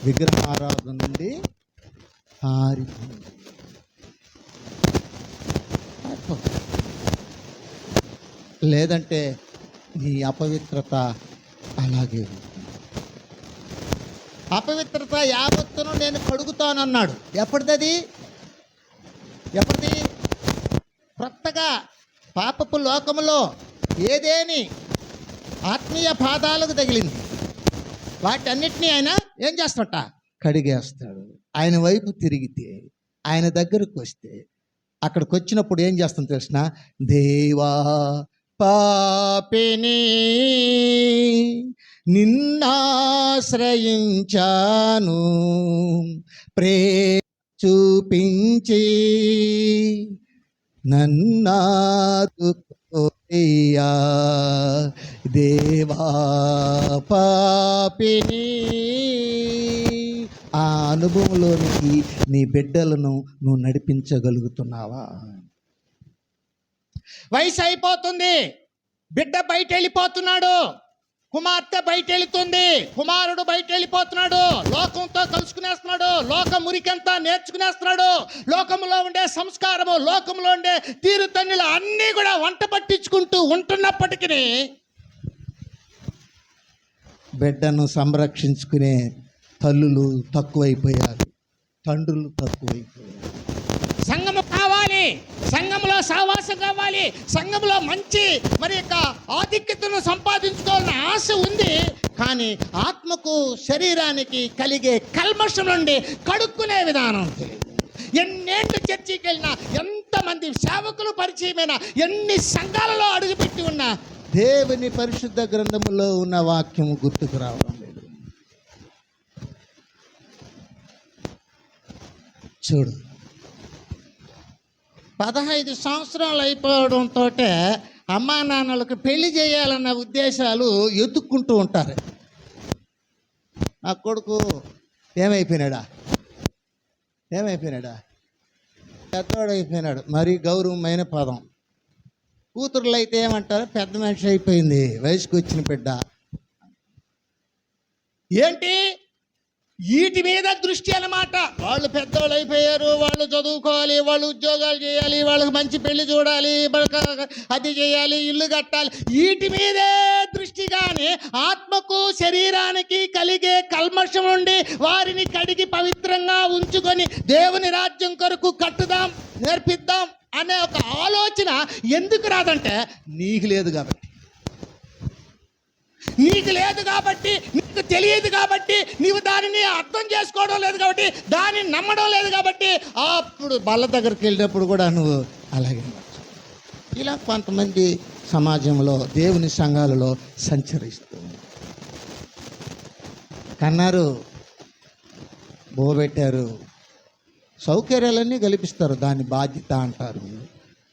విగ్రహారాధన నుండి పారిపోండి. లేదంటే నీ అపవిత్రత అలాగే ఉంటుంది. అపవిత్రత యావత్తును నేను కడుగుతానన్నాడు. ఎప్పటిది? కొత్తగా పాపపు లోకములో ఏదేని ఆత్మీయ పాదాలకు తగిలింది వాటన్నిటినీ ఆయన ఏం చేస్తాడట? కడిగేస్తాడు. ఆయన వైపు తిరిగితే, ఆయన దగ్గరకు వస్తే, అక్కడికి వచ్చినప్పుడు ఏం చేస్తాం తెలిసిన? దేవా పాపిని నిన్నాశ్రయించాను, చూపించి నన్నాదుకోయ్యా దేవా పాపిని. ఆ అనుభవంలోనికి నీ బిడ్డలను నువ్వు నడిపించగలుగుతున్నావా? వయసు అయిపోతుంది, బిడ్డ బయట వెళ్ళిపోతున్నాడు, కుమార్తె బయట వెళుతుంది, కుమారుడు బయట వెళ్ళిపోతున్నాడు, లోకంతో కలుసుకునేస్తున్నాడు, లోక మురికంతా నేర్చుకునేస్తున్నాడు, లోకంలో ఉండే సంస్కారము, లోకంలో ఉండే తీరుతన్నులు అన్నీ కూడా వంట పట్టించుకుంటూ ఉంటున్నప్పటికీ బిడ్డను సంరక్షించుకునే తల్లులు తక్కువైపోయారు, తండ్రులు తక్కువైపోయారు. సంఘము కావాలి, సంఘంలో సహవాసం కావాలి, సంఘంలో మంచి మరి యొక్క ఆధిక్యతను సంపాదించుకోవాలన్న ఆశ ఉంది. కానీ ఆత్మకు శరీరానికి కలిగే కల్మషం నుండి కడుక్కునే విధానం తెలియదు. ఎన్నేళ్ళు చర్చికి వెళ్ళినా, ఎంతమంది సేవకులు పరిచయమైనా, ఎన్ని సంఘాలలో అడుగుపెట్టి ఉన్నా దేవుని పరిశుద్ధ గ్రంథములో ఉన్న వాక్యము గుర్తుకు రావడం లేదు. చూడు, 15 సంవత్సరాలు అయిపోవడంతో అమ్మా నాన్నలకు పెళ్లి చేయాలన్న ఉద్దేశాలు ఎత్తుక్కుంటూ ఉంటారు. ఆ కొడుకు ఏమైపోయినాడా పెద్దోడైపోయినాడు, మరీ గౌరవమైన పదం. కూతురులు అయితే ఏమంటారు, పెద్ద మనిషి అయిపోయింది, వయసుకు వచ్చిన బిడ్డ. ఏంటి వీటి మీద దృష్టి అన్నమాట. వాళ్ళు పెద్దవాళ్ళు అయిపోయారు, వాళ్ళు చదువుకోవాలి, వాళ్ళు ఉద్యోగాలు చేయాలి, వాళ్ళకి మంచి పెళ్లి చూడాలి, అది చేయాలి, ఇల్లు కట్టాలి, వీటి మీదే దృష్టి. కానీ ఆత్మకు శరీరానికి కలిగే కల్మషం నుండి వారిని కడిగి పవిత్రంగా ఉంచుకొని దేవుని రాజ్యం కొరకు కట్టుదాం, నేర్పిద్దాం అనే ఒక ఆలోచన ఎందుకు రాదంటే నీకు లేదు కాబట్టి. నీకు లేదు కాబట్టి, నీకు తెలియదు కాబట్టి, నీవు దానిని అర్థం చేసుకోవడం లేదు కాబట్టి, దాన్ని నమ్మడం లేదు కాబట్టి, అప్పుడు బల్ల దగ్గరికి వెళ్ళినప్పుడు కూడా నువ్వు అలాగే ఉండొచ్చు. ఇలా కొంతమంది సమాజంలో, దేవుని సంఘాలలో సంచరిస్తూ కన్నారు, బోబెట్టారు, సౌకర్యాలన్నీ కల్పిస్తారు, దాని బాధ్యత అంటారు.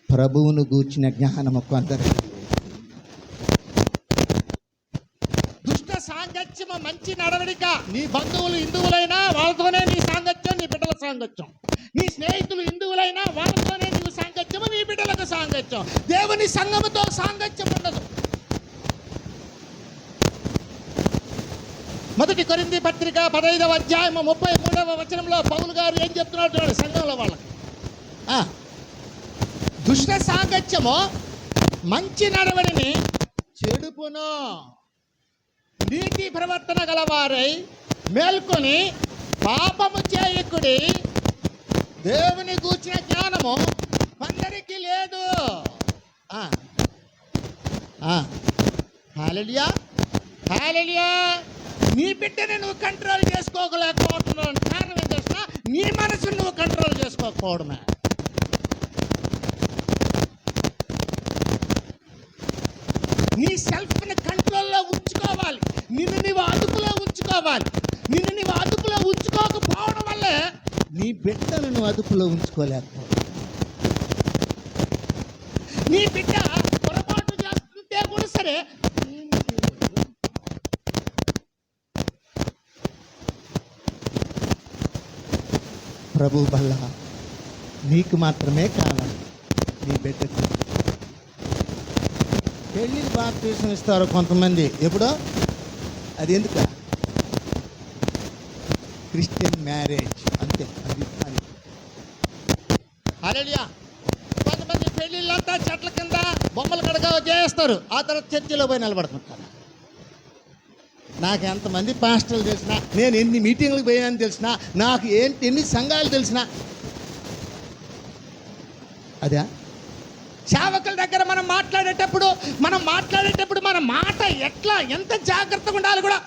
ప్రభువును గూర్చిన జ్ఞానము కొందరికి. సాంగత్యము మంచి నడవడిక. నీ బంధువులు హిందువులైనా వాళ్ళతోనే నీ సాంగత్యం, నీ బిడ్డల సాంగత్యం. నీ స్నేహితులు హిందువులైనా వాళ్ళతోనే నీవు సాంగత్యము, నీ బిడ్డలకు సాంగత్యం. దేవుని సంఘముతో సాంగత్యం ఉండదు. మొదటి కొరింథీ పత్రిక 15వ అధ్యాయము 33వ వచనంలో పౌలు గారు ఏం చెప్తున్నాడు చూడండి సంఘంలో వాళ్ళకి. దుష్ట సాంగత్యము మంచి నడవడిని చెడుపును. నీతి ప్రవర్తన గలవారై మేల్కొని పాపము చేయకుడి. దేవుని గూర్చిన జ్ఞానము కొందరికి లేదు. హల్లెలూయా, హల్లెలూయా. నీ బిడ్డని నువ్వు కంట్రోల్ చేసుకోలేకపోతున్నావు. కారణం ఏం చేసినా నీ మనసును నువ్వు కంట్రోల్ చేసుకోకపోవడమే. నీ సెల్ఫ్ని కంట్రోల్లో ఉంచుకోవాలి, నిన్ను నీవు అదుపులో ఉంచుకోవాలి. నిన్ను నీవు అదుపులో ఉంచుకోకపోవడం వల్లే నీ బిడ్డను నువ్వు అదుపులో ఉంచుకోలేకపోవడం. నీ బిడ్డ పొరపాటు చేస్తుంటే కూడా సరే, ప్రభు వల్ల నీకు మాత్రమే కావాలి. నీ బిడ్డకు పెళ్ళికి బాప్తీసం ఇస్తారు కొంతమంది. ఎప్పుడో అది ఎందుక క్రిస్టియన్ మ్యారేజ్ అంతే. అది హల్లెలూయా. కొంతమంది పెళ్ళిళ్ళంతా చెట్ల కింద బొమ్మలు కడగా చేస్తారు, ఆ తర్వాత చర్చిలో పోయి నిలబడుతుంటారు. నాకు ఎంతమంది పాస్టర్లు తెలిసినా, నేను ఎన్ని మీటింగ్లకు పోయానని తెలిసినా, నాకు ఎన్ని సంఘాలు తెలిసినా, అదే సేవకుల దగ్గర మనం మాట్లాడేటప్పుడు మన మాట ఎట్లా, ఎంత జాగ్రత్తగా ఉండాలి కూడా.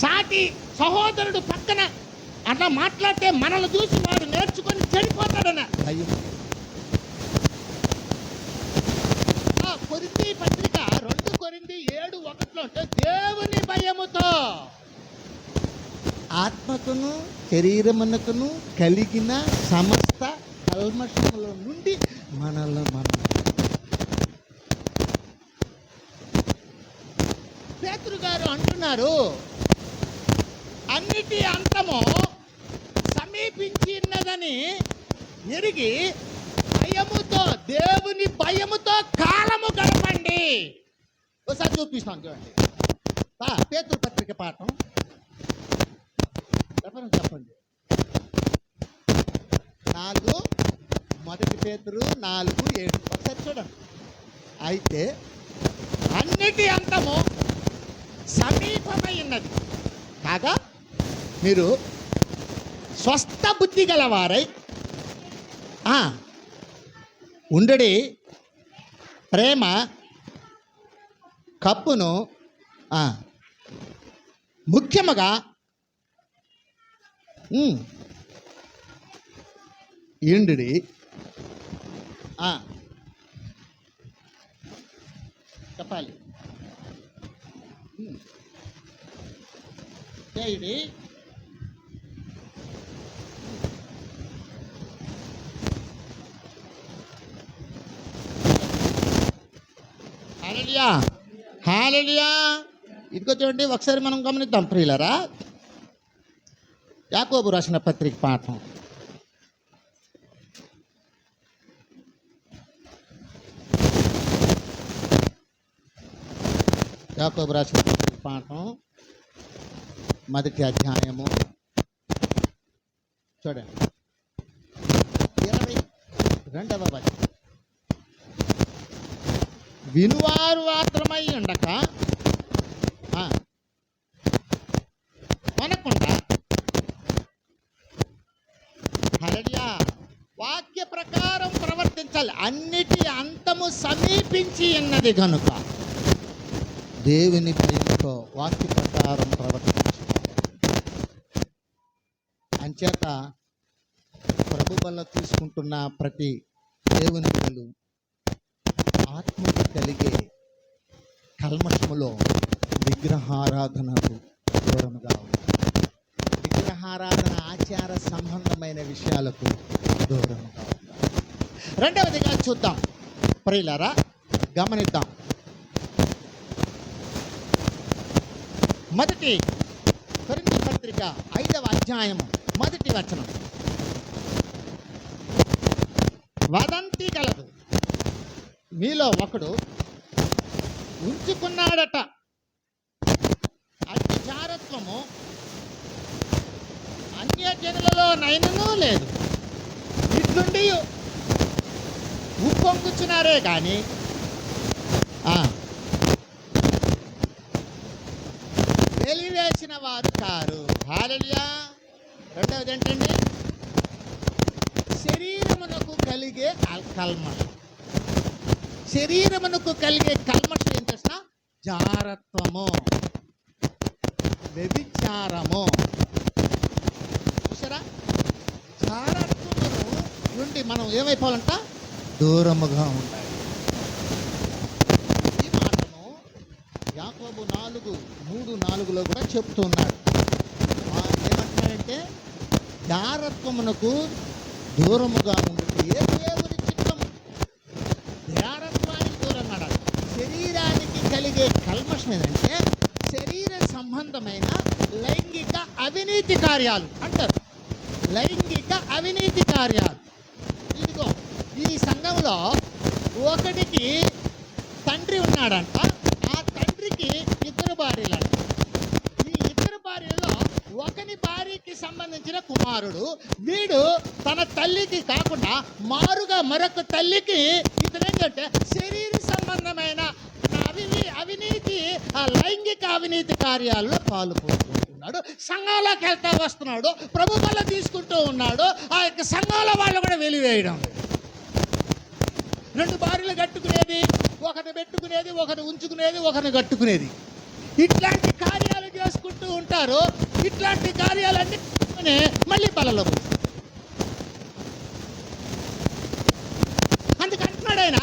సాటి సహోదరుడు పక్కన అట్లా మాట్లాడితే మనల్ని చూసి వాడు నేర్చుకొని చెడిపోతాడన్న భయం. కొరింథీ 7:1 అంటే దేవుని భయముతో ఆత్మకును శరీరమునకును కలిగిన సమస్త కల్మషముల నుండి మనల్ని మనం. పేతురు గారు అంటున్నారు, అన్నిటి అంతము సమీపించిన్నదని ఎరిగి భయముతో, దేవుని భయముతో కాలము గడపండి. ఒకసారి చూపిస్తాను చూడండి. పేతురు పత్రిక పాఠం చెప్పండి 4 మొదటి పేతురు 4:7 ఒకసారి చూడండి. అయితే అన్నిటి అంతము సమీపమై ఉన్నది కాగా మీరు స్వస్థ బుద్ధి గలవారై ఉండడి ప్రేమ కప్పును ముఖ్యముగా ఇండుడి చెప్పాలి చేయుడి హల్లెలూయా హల్లెలూయా. ఇదిగో చూడండి, ఒకసారి మనం గమనిద్దాం ప్రియులారా. యాకోబు రాసిన పత్రిక పాఠం యాకోబు రాసిన పత్రిక పాఠం మొదటి అధ్యాయము చూడండి 22వ వచనం. వినువారు మాత్రమై ఉండక కొనకుండా హల్లెలూయా వాక్య ప్రకారం ప్రవర్తించాలి. అన్నిటి అంతము సమీపించి ఉన్నది కనుక దేవుని భయంతో వాక్య ప్రకారం ప్రవర్తించాలి. అంచేత ప్రభు వల్ల తీసుకుంటున్న ప్రతి దేవుని బిడ్డలు ఆత్మకు కలిగే కల్మషములో విగ్రహారాధనకు దూరముగా ఉంటారు. విగ్రహారాధన ఆచార సంబంధమైన విషయాలకు దూరముగా ఉంటారు. రెండవదిగా చూద్దాం ప్రియులారా, గమనిద్దాం. మొదటి కొరింథీ పత్రిక 5వ అధ్యాయము 1వ వచనం. వదంతి కలదు, మీలో ఒకడు ఉంచుకున్నాడట అతి జారత్వము అన్యజనులలో నైనను లేదు. ఇట్లుండి ఉప్పొంగుచున్నారే కానీ వెలివేసిన వారు కారు. హల్లెలూయా. రెండవది ఏంటండి? శరీరమునకు కలిగే కల్మషం. శరీరమునకు కలిగే కల్మషం ఏం చేసిన? జారత్వము, వ్యభిచారము. చూసారా? జారత్వము నుండి మనం ఏమైపోవాలంట? దూరముగా ఉండాలి. ఈ మాటను యాకోబు 4:3-4లో కూడా చెప్తున్నాడు. ఏమంటున్నాడంటే జారత్వమునకు దూరముగా ఉండి ఏ దేవుని చిత్తము జారత్వానికి దూరం నడాలి. శరీరానికి కలిగే కల్మషం ఏదంటే శరీర సంబంధమైన లైంగిక అవినీతి కార్యాలు అంటారు. లైంగిక అవినీతి కార్యాలు. ఇదిగో ఈ సంఘంలో ఒకటికి తండ్రి ఉన్నాడంట. ఆ తండ్రికి 2 భార్యలంట. ఈ 2 భార్యలో ఒకని భార్యకి సంబంధించిన కుమారుడు. వీడు తన తల్లికి కాకుండా మారుగా మరొక తల్లికి ఇతనేంటంటే శరీర సంబంధమైన అవినీతి, ఆ లైంగిక అవినీతి కార్యాల్లో పాల్గొంటున్నాడు. సంఘాలకు వెళ్తా వస్తున్నాడు, ప్రభు వల్ల తీసుకుంటూ ఉన్నాడు. ఆ యొక్క సంఘాల వాళ్ళు కూడా వెలివేయడం. 2 భార్యలు కట్టుకునేది, ఒకరిని పెట్టుకునేది, ఒకరిని ఉంచుకునేది, ఒకరిని కట్టుకునేది. ఇట్లాంటి కార్యాలు చేసుకుంటూ ఉంటారు. ఇట్లాంటి కార్యాలన్నీ మళ్ళీ బలలో పోతారు. అందుకంటున్నాడు ఆయన,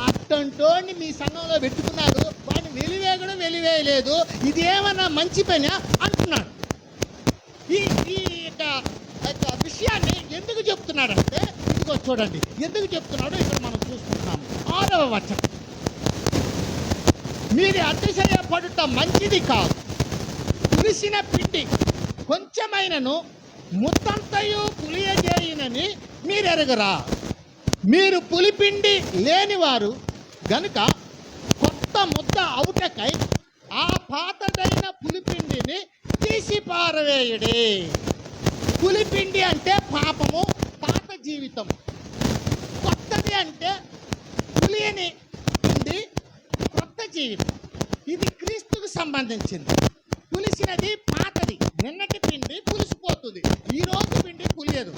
అట్టంటోని మీ సంఘంలో పెట్టుకున్నారు, వాడిని వెలివేయడం వెలివేయలేదు, ఇది ఏమన్నా మంచి పని అంటున్నాడు. ఈ ఈ యొక్క విషయాన్ని ఎందుకు చెప్తున్నాడంటే, ఇదిగో చూడండి ఎందుకు చెప్తున్నాడో ఇక్కడ మనం చూసుకుంటున్నాము. 6వ వచనం, మీరు అతిశయపడుట మంచిది కాదు, పులిసిన పిండి కొంచెమైనను ముత్తంతయు పులియజేయునని మీరు ఎరగరా. మీరు పులిపిండి లేనివారు గనుక కొత్త ముద్ద అవుటకై ఆ పాతదైన పులిపిండిని తీసి పారవేయుడే. పులిపిండి అంటే పాపము, పాత జీవితం. కొత్తది అంటే పులియని పిండి, కొత్త జీవితం. ఇది క్రీస్తుకు సంబంధించింది. పులిసినది పాతది, నిన్నటి పిండి పులిసిపోతుంది, ఈ రోజు పిండి పులియదు.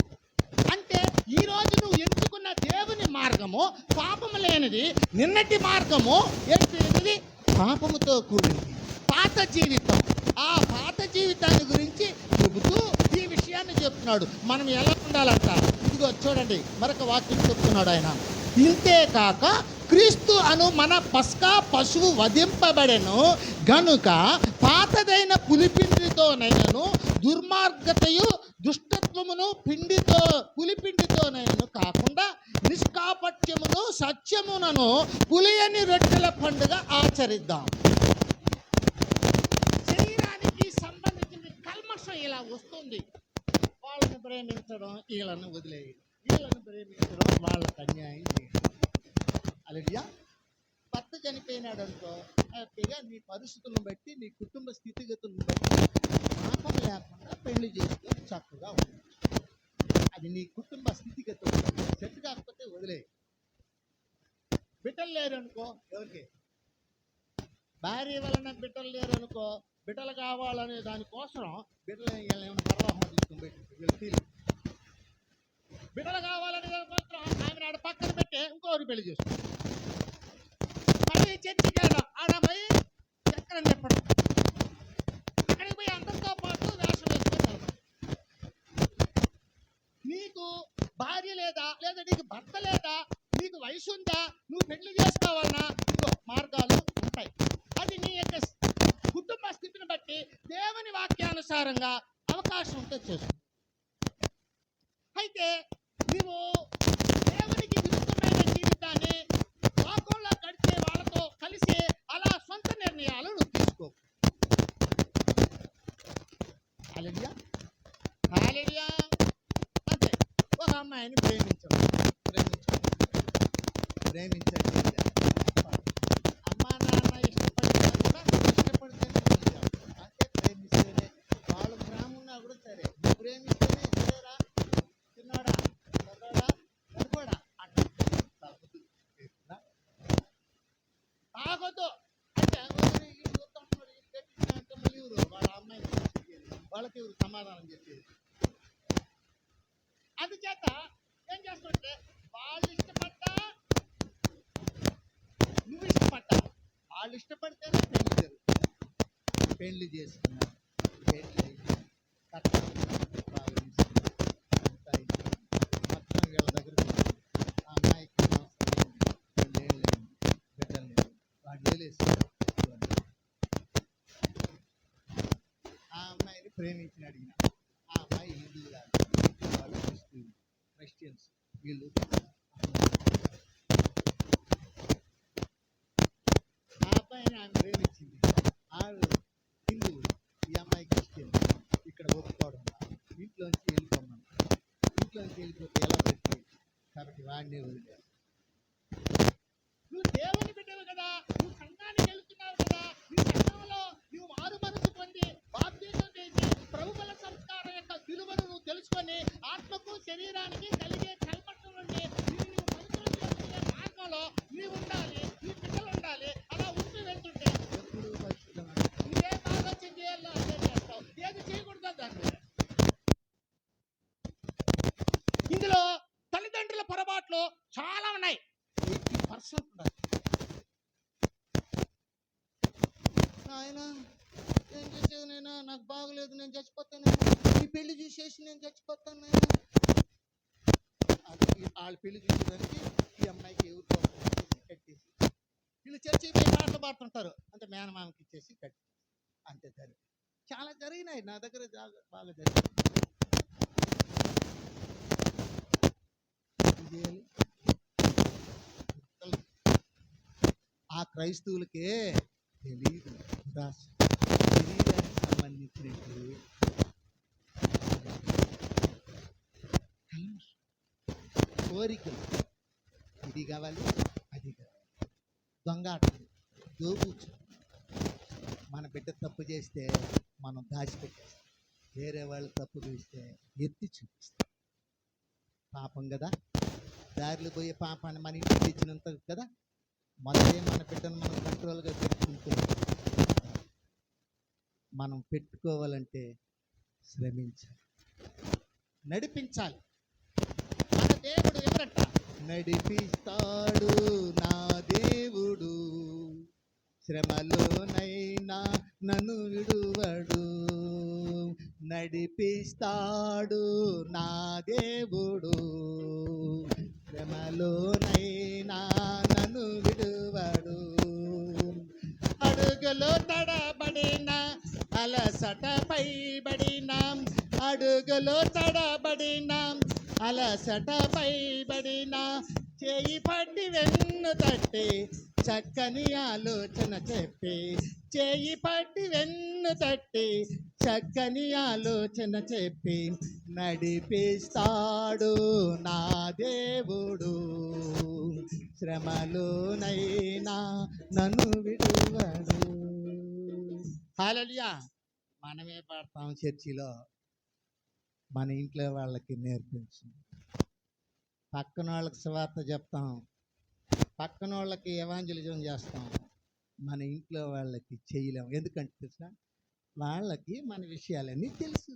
అంటే ఈ రోజు నువ్వు ఎంచుకున్న దేవుని మార్గము పాపము లేనిది, నిన్నటి మార్గము ఏంటిది? పాపముతో కూడింది, పాత జీవితం. ఆ పాత జీవితాన్ని గురించి చెబుతూ ఈ విషయాన్ని చెప్తున్నాడు. మనం ఎలా ఉండాలంట, ఇదిగో చూడండి మరొక వాక్యం చెప్తున్నాడు ఆయన. ఇంతేకాక క్రీస్తు అను మన పస్కా పశువు వధింపబడెను గనుక పాతదైన పులిపిండితోనైనను దుర్మార్గతయు దుష్టత్వమును పులిపిండితోనైనను కాకుండా నిష్కాపట్యమును సత్యమునను పులియని రొట్టెల పండుగ ఆచరిద్దాం. శరీరానికి సంబంధించిన కల్మషం ఇలా వస్తుంది. వాళ్ళని ప్రేమించడం, వీళ్ళని వదిలేయడం, వీళ్ళని ప్రేమించడం, వాళ్ళకి అన్యాయం చేయడం. అలెలుయా. భర్త చనిపోయినాడు అనుకో, హ్యాపీగా నీ పరిస్థితులను బట్టి, నీ కుటుంబ స్థితిగతులను బట్టి పాపం లేకుండా పెళ్లి చేసుకొని చక్కగా ఉంది. అది నీ కుటుంబ స్థితిగతులు. సెట్ కాకపోతే వదిలే. బిడ్డలు లేరు అనుకో, ఎవరికి భార్య వలన బిడ్డలు లేరు అనుకో, బిడ్డలు కావాలనే దానికోసం బిడ్డలు ఏమైనా ప్రవాహం తీసుకుని పెట్టి వీళ్ళు ఫీల్. బిడ్డలు కావాలనే దానికోసం ఆమె ఆడ పక్కన పెట్టే ఇంకోరు పెళ్లి చేస్తుంది. మళ్ళీ చర్చికి ఆడపోయి చక్రం చెప్పడం, అక్కడికి పోయి అందరితో పాటు వేషం వేసుకొని నీకు భార్య లేదా, లేదా నీకు భర్త లేదా, నీకు వయసు ఉందా, నువ్వు పెళ్లి చేసుకోవాలన్నా ఇంకో మార్గాలు ఉంటాయి. అది నీ యొక్క కుటుంబ స్థితిని బట్టి దేవుని వాక్యానుసారంగా అవకాశం ఉంటే చేస్తుంది. అయితే నువ్వు దేవునికి విరుద్ధమైన జీవితాన్ని లోకంలో గడిచే వాళ్ళతో కలిసి అలా సొంత నిర్ణయాలు నువ్వు తీసుకో. హల్లెలూయా, హల్లెలూయా. అంతే. ఒక అమ్మాయిని ప్రేమించండి. అమ్మా నాన్న ఇష్టపడితేనే అంటే ప్రేమిస్తేనే, వాళ్ళు ప్రేమ ఉన్నా కూడా సరే, నువ్వు ప్రేమిస్తేనే సరేరా, చిన్నాడా, చదవడా, చదువుకోడా అంటే తాగొద్దు అంటే మళ్ళీ వాళ్ళ అమ్మాయిని వాళ్ళకి ఎవరు సమాధానం చెప్పేది. అందుచేత ఏం చేస్తుంటే వాళ్ళు ఇష్టపడ్డా నువ్వు ఇష్టపడ్డా, వాళ్ళు ఇష్టపడితేనే పెళ్లి జరుగుతుంది. పెళ్లి చేసుకున్నా, పెళ్లి కట్నం మొత్తం వీళ్ళ దగ్గర ఆ అమ్మాయికి బిడ్డలు లేదు, వాడు వదిలేసి ఆ అమ్మాయిని ప్రేమించిన అడిగిన. ఆ అమ్మాయి హిందువు కాదు, వాళ్ళు క్రిస్టియన్స్. వీళ్ళు ఆ అబ్బాయిని ఆమె ప్రేమించింది. ఆవిడ హిందువు, ఈ అమ్మాయి క్రిస్టియన్. ఇక్కడ ఒప్పుకోవడం, ఇంట్లోంచి వెళ్ళిపోమని. ఇంట్లోంచి వెళ్ళిపోతే ఎలా పెట్టి, కాబట్టి వాడిని వదిలేదు. నువ్వు దేవుని బిడ్డవు కదా, నువ్వు సంఘానికి వెళ్తున్నావు కదా, నీ సంఘంలో నువ్వు మారు మనసు పొంది బాప్తిజం చేసి ప్రభువుల సంస్కారం యొక్క విలువను నువ్వు తెలుసుకొని ఆత్మకు శరీరానికి కలిగే కల్మషం నుండి నువ్వు మనుషులు చేసుకునే మార్గంలో నీవు ఉండాలి, నీ బిడ్డలు ఉండాలి. అలా ఉంటూ వెళ్తుంటే ఎప్పుడు నువ్వేం ఆలోచన చేయాలో అదే చేస్తావు, ఏది చేయకూడదో దాని మీద. ఇందులో తల్లిదండ్రుల పొరపాట్లు చాలా ఉన్నాయి. 80% ఉండాలి. ఆయన ఏం చేసేది నైనా, నాకు బాగలేదు, నేను చచ్చిపోతానైనా, ఈ పెళ్లి చూసేసి నేను చచ్చిపోతానైనా. అది వాళ్ళ పెళ్లి చూసేదానికి ఈ అమ్మాయికి ఎవరు కట్టేసి వీళ్ళు చర్చికి పోయి పాటలు పాడుతుంటారు, అంటే మేనమామకి ఇచ్చేసి కట్టి అంతే జరిగింది. చాలా జరిగినాయి నా దగ్గర, బాగా జరిగినాయి. ఆ క్రైస్తవులకే తెలియదు శరీరానికి సంబంధించినట్టు కోరికలు, ఇది కావాలి అది కావాలి, దొంగాటలు, దోబూచు. మన బిడ్డ తప్పు చేస్తే మనం దాచిపెట్టేస్తాం, వేరే వాళ్ళు తప్పు చేస్తే ఎత్తి చూపిస్తాం. పాపం కదా, దారిలో పోయే పాపాన్ని మన ఇంటికి తెచ్చినంత కదా. మొదటే మన బిడ్డను మనం కంట్రోల్గా పెట్టుకుంటే, మనం పెట్టుకోవాలంటే శ్రమించాలి, నడిపించాలి. మన దేవుడు ఎవరంట? నడిపిస్తాడు నా దేవుడు, శ్రమలోనైనా నన్ను విడువడు. నడిపిస్తాడు నా దేవుడు, శ్రమలోనైనా నన్ను విడువడు. అడుగులో తడబడిన అలసటపై బడిన, అడుగులో తడబడిన అలసటపై బడిన, చేయి పట్టి వెన్ను తట్టి చక్కని ఆలోచన చెప్పి, చేయి పట్టి వెన్ను తట్టి చక్కని ఆలోచన చెప్పి, నడిపిస్తాడు నా దేవుడు, శ్రమలోనైనా నన్ను విడువడు. హల్లెలూయా. మనమే పాడతాం చర్చిలో, మన ఇంట్లో వాళ్ళకి నేర్పించు. పక్కన వాళ్ళకి సువార్త చెప్తాం, పక్కన వాళ్ళకి ఎవాంజలిజం చేస్తాం, మన ఇంట్లో వాళ్ళకి చేయలేము. ఎందుకంటే తెలుసా, వాళ్ళకి మన విషయాలన్నీ తెలుసు,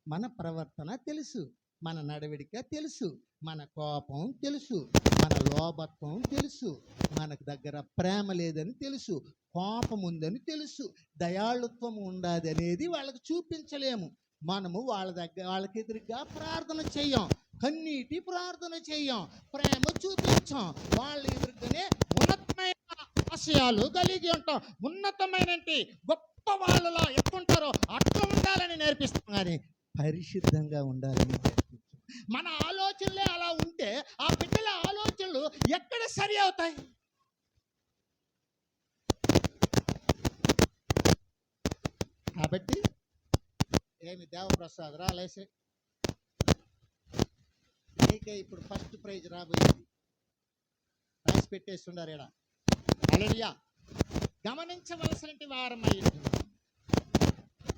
మన ప్రవర్తన తెలుసు, మన నడవడిక తెలుసు, మన కోపం తెలుసు, మన లోభత్వం తెలుసు, మనకు దగ్గర ప్రేమ లేదని తెలుసు, కోపం ఉందని తెలుసు, దయాళుత్వం ఉండదు అనేది వాళ్ళకి చూపించలేము. మనము వాళ్ళకి ఎదురుగా ప్రార్థన చెయ్యం, కన్నీటి ప్రార్థన చెయ్యం, ప్రేమ చూపించాం. వాళ్ళ ఎదురుగానే ఉన్నతమైన ఆశయాలు కలిగి ఉంటాం, ఉన్నతమైన గొప్ప వాళ్ళలో ఎట్లుంటారో అట్లా ఉండాలని నేర్పిస్తాం, కానీ పరిశుద్ధంగా ఉండాలని నేర్పించాం. మన ఆలోచనలే అలా ఉంటే ఆ బిడ్డల ఆలోచనలు ఎక్కడ సరి అవుతాయి? కాబట్టి ఏమి దేవప్రసాద్ రాలేసే, నీకే ఇప్పుడు ఫస్ట్ ప్రైజ్ రాబోయింది, రాసి పెట్టేస్తున్నారు ఇక్కడ. హల్లెలూయా. గమనించవలసిన వారమై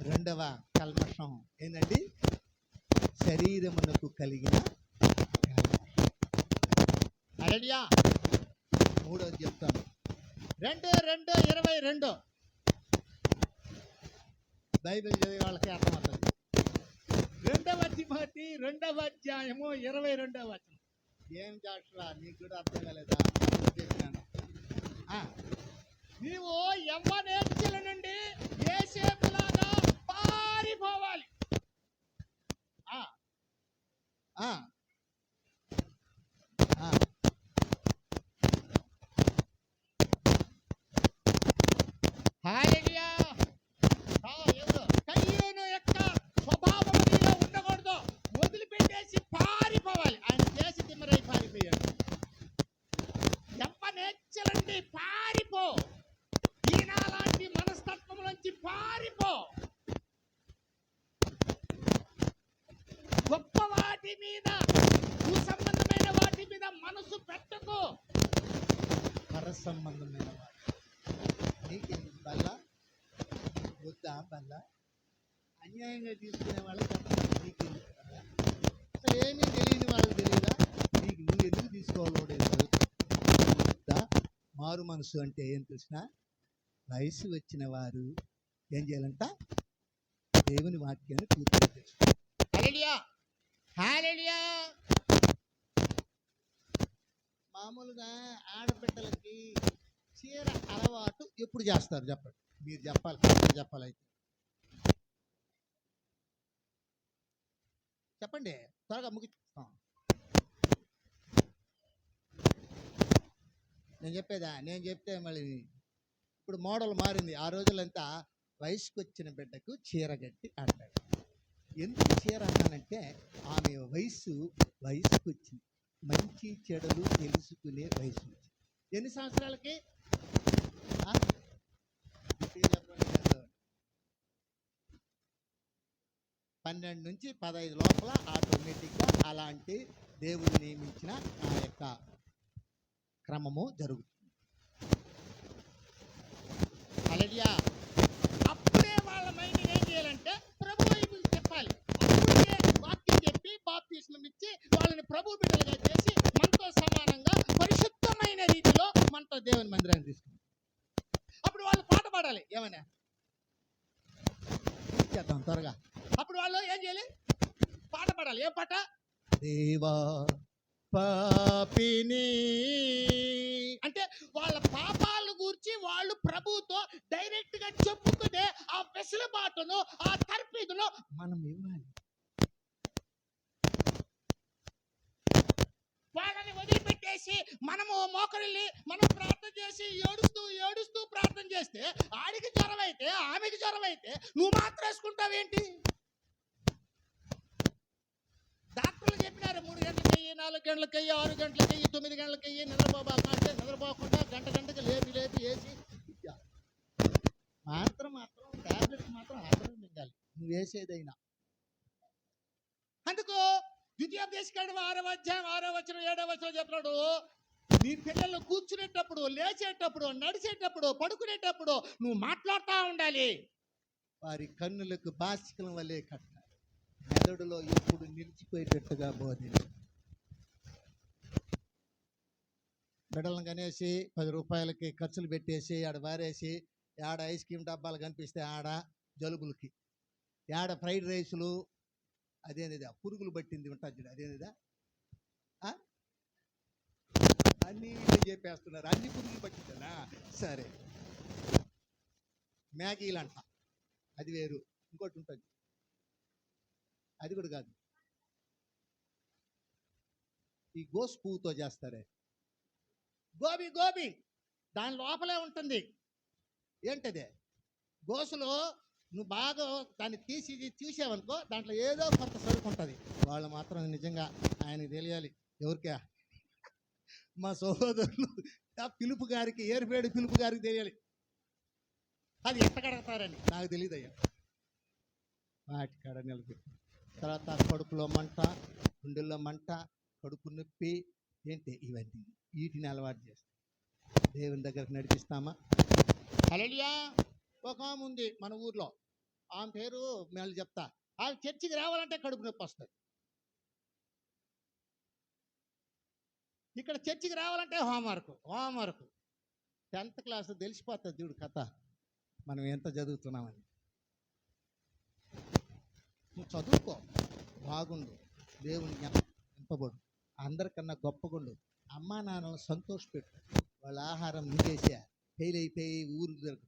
రెండవ కల్మషం ఏంటండి? శరీరమునకు కలిగిన. హల్లెలూయా. మూడోది చెప్తాను, 2:22 బైబిల్ చదివే వాళ్ళకి అర్థమవుతుంది. 2వ తిమోతి 2వ అధ్యాయము 22వ వచనం. ఏం జాషువా, నీకు కూడా అర్థం కాలేదా? చెప్పినాను. నీవు యవ్వనేచ్ఛల నుండి యోసేపులాగా పారిపోవాలి. హల్లెలూయా. ఎవరు? కయ్యూను యొక్క స్వభావం నీలో ఉండకూడదు, వదిలిపెట్టేసి పారిపోవాలి. ఆయన చేసి తిమ్మరై పారిపోయాడు. యవ్వనేచ్ఛలండి పారిపో, ఈనాలాంటి మనస్తత్వం నుంచి పారిపో. గొప్ప వాటి మీద, సంబంధమైన వాటి మీద మనసు పెట్టకు. పర సంబంధమైన వాటి నీకు బల్ల వద్దా? బల్ల అన్యాయంగా తీసుకునే వాళ్ళకి నీకు అసలు ఏమీ తెలియని వాళ్ళకి తెలియదా? నీకు నువ్వు ఎందుకు తీసుకోవాలి? మారు మనసు అంటే ఏం తెలిసిన, వయసు వచ్చిన వారు ఏం చేయాలంట? దేవుని వాక్యాన్ని పూర్తిగా తెలుసుకోవాలి. హల్లెలూయా. హల్లెలూయా. మామూలుగా ఆడబిడ్డలకి చీర అలవాటు ఎప్పుడు చేస్తారు చెప్పండి? మీరు చెప్పాలి, చెప్పాలైతే చెప్పండి, త్వరగా ముగిస్తాం. నేను చెప్పేదా, నేను చెప్తే మళ్ళీ ఇప్పుడు మోడల్ మారింది. ఆ రోజులంతా వయసుకు వచ్చిన బిడ్డకు చీర కట్టి అంటాడు. ఎందుకు చీర అన్నానంటే ఆమె వయసుకు వచ్చింది, మంచి చెడులు తెలుసుకునే వయసు వచ్చింది. ఎన్ని సంవత్సరాలకి? 12 నుంచి 15 లోపల ఆటోమేటిక్గా అలాంటి దేవుడు నియమించిన ఆ యొక్క క్రమము జరుగుతుంది. హల్లెలూయా. అప్పుడే వాళ్ళ మైండ్ ఏం చేయాలంటే ప్రభు వైపు చెప్పాలి. అప్పుడే వాక్యం చెప్పి బాప్తిస్మం ఇచ్చి వాళ్ళని ప్రభు బిడ్డలుగా చేసి మనతో సమానంగా పరిశుద్ధమైన రీతిలో మనతో దేవుని మందిరాన్ని తీసుకుంటాం. అప్పుడు వాళ్ళు పాట పాడాలి. ఏమన్నా చేద్దాం త్వరగా. అప్పుడు వాళ్ళు ఏం చేయాలి? పాట పాడాలి. ఏం పాట? దేవా పాపిని అంటే వాళ్ళ పాపాలను గూర్చి వాళ్ళు ప్రభువుతో డైరెక్ట్ గా చెప్పుకునే ఆ వెసులుబాటును, ఆ తర్ఫీదును మనం ఇవ్వాలి. వాళ్ళని వదిలిపెట్టేసి మనము మోకరిల్లి మనం ప్రార్థన చేసి ఏడుస్తూ ప్రార్థన చేస్తే ఆడికి జ్వరం అయితే ఆమెకి జ్వరం అయితే నువ్వు మాత్రం వేసుకుంటావేంటి? డాక్టర్లు చెప్పినారు 3 గంటలకి 4 గంటలకి 6 గంటలకి 9 గంటలకి నిద్రపోబాకంటే నిద్రపోకుండా గంటకి లేపి వేసి మాత్రం టాబ్లెట్స్ మాత్రం ఆధారం మింగాలి నువ్వు వేసేదైనా. అందుకు ద్వితీయోపదేశకాండం 6వ అధ్యాయం 6వ వచనం 7వ వచనం చెప్పినాడు, నీ పిల్లలు కూర్చునేటప్పుడు, లేచేటప్పుడు, నడిచేటప్పుడు, పడుకునేటప్పుడు నువ్వు మాట్లాడుతూ ఉండాలి. వారి కన్నులకు బాసికల వల్లే కట్టాలి, మెదడులో ఎప్పుడు నిలిచిపోయేటట్టుగా బోధించాలి. బిడ్డలను కనేసి 10 రూపాయలకి ఖర్చులు పెట్టేసి ఆడ వారేసి ఆడ ఐస్ క్రీమ్ డబ్బాలు కనిపిస్తే ఆడ జలుబులకి, ఆడ ఫ్రైడ్ రైసులు, అదేనిదా పురుగులు పట్టింది ఉంటుంది చూడు, అదేనిదా అన్నీ చెప్పేస్తున్నారు. అన్ని పురుగులు పట్టిందనా? సరే, మ్యాగీలు అంట, అది వేరు. ఇంకోటి ఉంటుంది, అది కూడా కాదు, ఈ గోసు పువ్వుతో చేస్తారే గోబీ దాని లోపలే ఉంటుంది. ఏంటదే? గోసులో నువ్వు బాగా దాన్ని తీసావనుకో దాంట్లో ఏదో కొత్త సరుకు ఉంటుంది. వాళ్ళు మాత్రం నిజంగా ఆయనకి తెలియాలి. ఎవరికా? మా సహోదరులు పిలుపు గారికి, ఏర్పేడు పిలుపు గారికి తెలియాలి అది ఎంత కడగతారని. నాకు తెలియదు అయ్యా. వాటి కాడ నిలబెట్టి తర్వాత కడుపులో మంట, గుండెల్లో మంట, కడుపు నొప్పి, ఏంటి ఇవన్నీ, వీటిని అలవాటు చేస్తాం. దేవుని దగ్గరకు నడిపిస్తామా? హల్లెలూయా. ఒక ఆమె ఉంది మన ఊర్లో, ఆమె పేరు మళ్ళీ చెప్తా. ఆమె చర్చికి రావాలంటే కడుపు నొప్పి వస్తుంది. ఇక్కడ చర్చికి రావాలంటే హోంవర్క్ 10th క్లాస్ తెలిసిపోతుంది చూడు కథ, మనం ఎంత చదువుతున్నామని. నువ్వు చదువుకో, బాగుండు, దేవుని నింపబడు, అందరికన్నా గొప్పగుండు, అమ్మా నాన్నలు సంతోషపెట్టు, వాళ్ళ ఆహారం మింగేసా ఫెయిల్ అయిపోయి ఊరు దొరకు,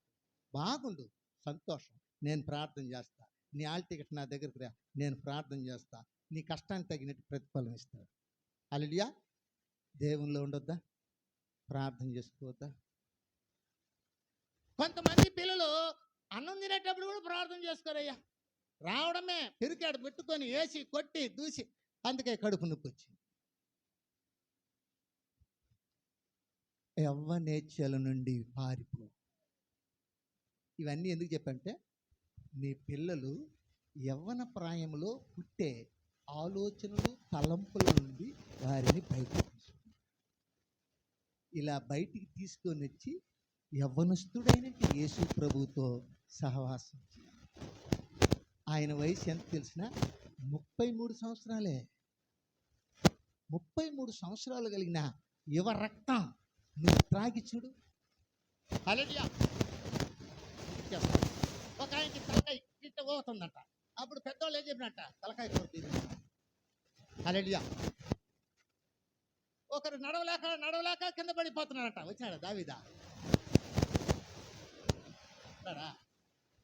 బాగుండు, సంతోషం. నేను ప్రార్థన చేస్తా, నీ ఆల్ టికెట్ నా దగ్గరికి రా, నేను ప్రార్థన చేస్తా, నీ కష్టానికి తగినట్టు ప్రతిఫలం ఇస్తాడు. హల్లెలూయా. దేవునిలో ఉండొద్దా? ప్రార్థన చేసుకోవద్దా? కొంతమంది పిల్లలు అన్నం తినేటప్పుడు కూడా ప్రార్థన చేసుకోరయ్యా. రావడమే పెరికాడు పెట్టుకొని వేసి కొట్టి దూసి, అందుకే కడుపు నొప్పి వచ్చింది. యవ్వనేచ్ఛల నుండి పారిపో. ఇవన్నీ ఎందుకు చెప్పంటే నీ పిల్లలు యవ్వన ప్రాయంలో పుట్టే ఆలోచనలు, తలంపుల నుండి వారిని బయటకు తీసుకు, ఇలా బయటికి తీసుకొని వచ్చి యవ్వనస్తుడైన యేసు ప్రభుతో సహవాసం చేయాలి. ఆయన వయసు ఎంత తెలిసిన 33 సంవత్సరాలే. 33 సంవత్సరాలు కలిగిన యువ రక్తం నువ్వు త్రాగి చూడు. హల్లెలూయా. ఒక ఆయనకి తలకాయ ఇట్ట పోతుందంట, అప్పుడు పెద్దవాళ్ళు ఏం చెప్పినట్ట, తలకాయ పోతుంది. హల్లెలూయా. ఒకరు నడవలేక కింద పడిపోతున్నారట. వచ్చినాడా దావీదా?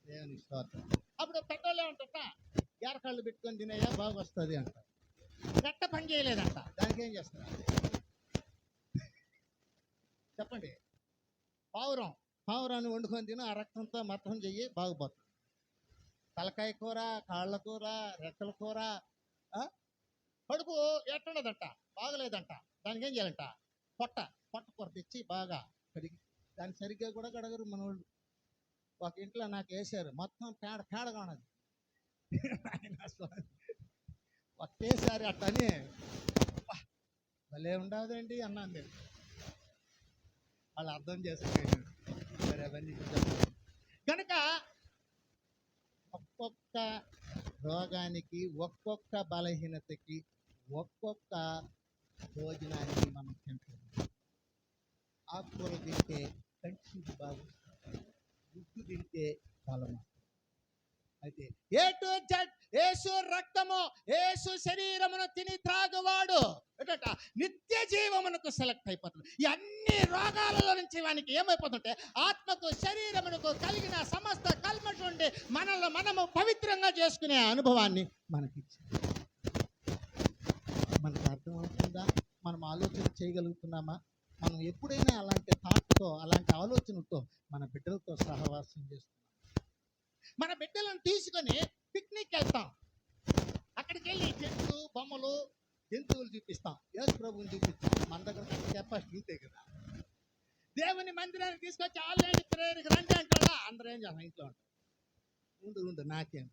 దేవుని స్తోత్రం. అప్పుడు పెద్దోళ్ళు ఏమంటారట, ఎరకాళ్ళు పెట్టుకొని తినయ్యా బాగా వస్తుంది అంట. గట్ట పని చేయలేదంట, దానికి ఏం చేస్తున్నారు? చెప్పండి. పావురాన్ని వండుకొని తిని ఆ రక్తంతో మొత్తం చెయ్యి బాగుపోతుంది. తలకాయ కూర, కాళ్ళ కూర, రెక్కల కూర, ఆ? కడుపు ఎట్టుండదంట, బాగలేదంట. దానికి ఏం చేయాలంట? పొట్ట కూర తెచ్చి బాగా కడిగి, దాన్ని సరిగ్గా కూడా కడగరు మన వాళ్ళు. ఒక ఇంట్లో నాకు వేసారు, మొత్తం పేడగా ఉన్నది. ఒకేసారి అట్టని భలే ఉండదండి అన్నాను నేను. వాళ్ళు అర్థం చేసుకోండి. సరే, అవన్నీ కనుక ఒక్కొక్క రోగానికి, ఒక్కొక్క బలహీనతకి, ఒక్కొక్క భోజనానికి మనం తింటాం. ఆకుకూర తింటే కంటి బాగు, గుడ్డు తింటే బలము. అయితే ఏ టు జెడ్ యేసు రక్తము, యేసు శరీరమును తిని త్రాగువాడు ఏంటంట నిత్య జీవమునకు సెలెక్ట్ అయిపోతుంది. ఈ అన్ని రోగాలలో నుంచి వానికి ఏమైపోతుంటే ఆత్మకు, శరీరమునకు కలిగిన సమస్త కల్మషం ఉండి మనల్ని మనము పవిత్రంగా చేసుకునే అనుభవాన్ని మనకిచ్చింది. మనకు అర్థమవుతుందా? మనం ఆలోచన చేయగలుగుతున్నామా? మనం ఎప్పుడైనా అలాంటి థాట్తో, అలాంటి ఆలోచనలతో మన బిడ్డలతో సహవాసం చేస్తున్నాం. మన బిడ్డలను తీసుకొని పిక్నిక్ వెళ్తాం. అక్కడికి వెళ్ళి చెట్లు, బొమ్మలు, జంతువులు చూపిస్తాం. యేసు ప్రభువుని చూపిస్తాం. మన దగ్గర కెపాసిటీ ఉంటే కదా. దేవుని మందిరానికి తీసుకొచ్చి ఆన్లైన్ ప్రేయర్కి రండి అంటారా? అందరూ ఏం చేస్తాం? ఇంట్లో ఉంటాం. ఉండు నాకేం.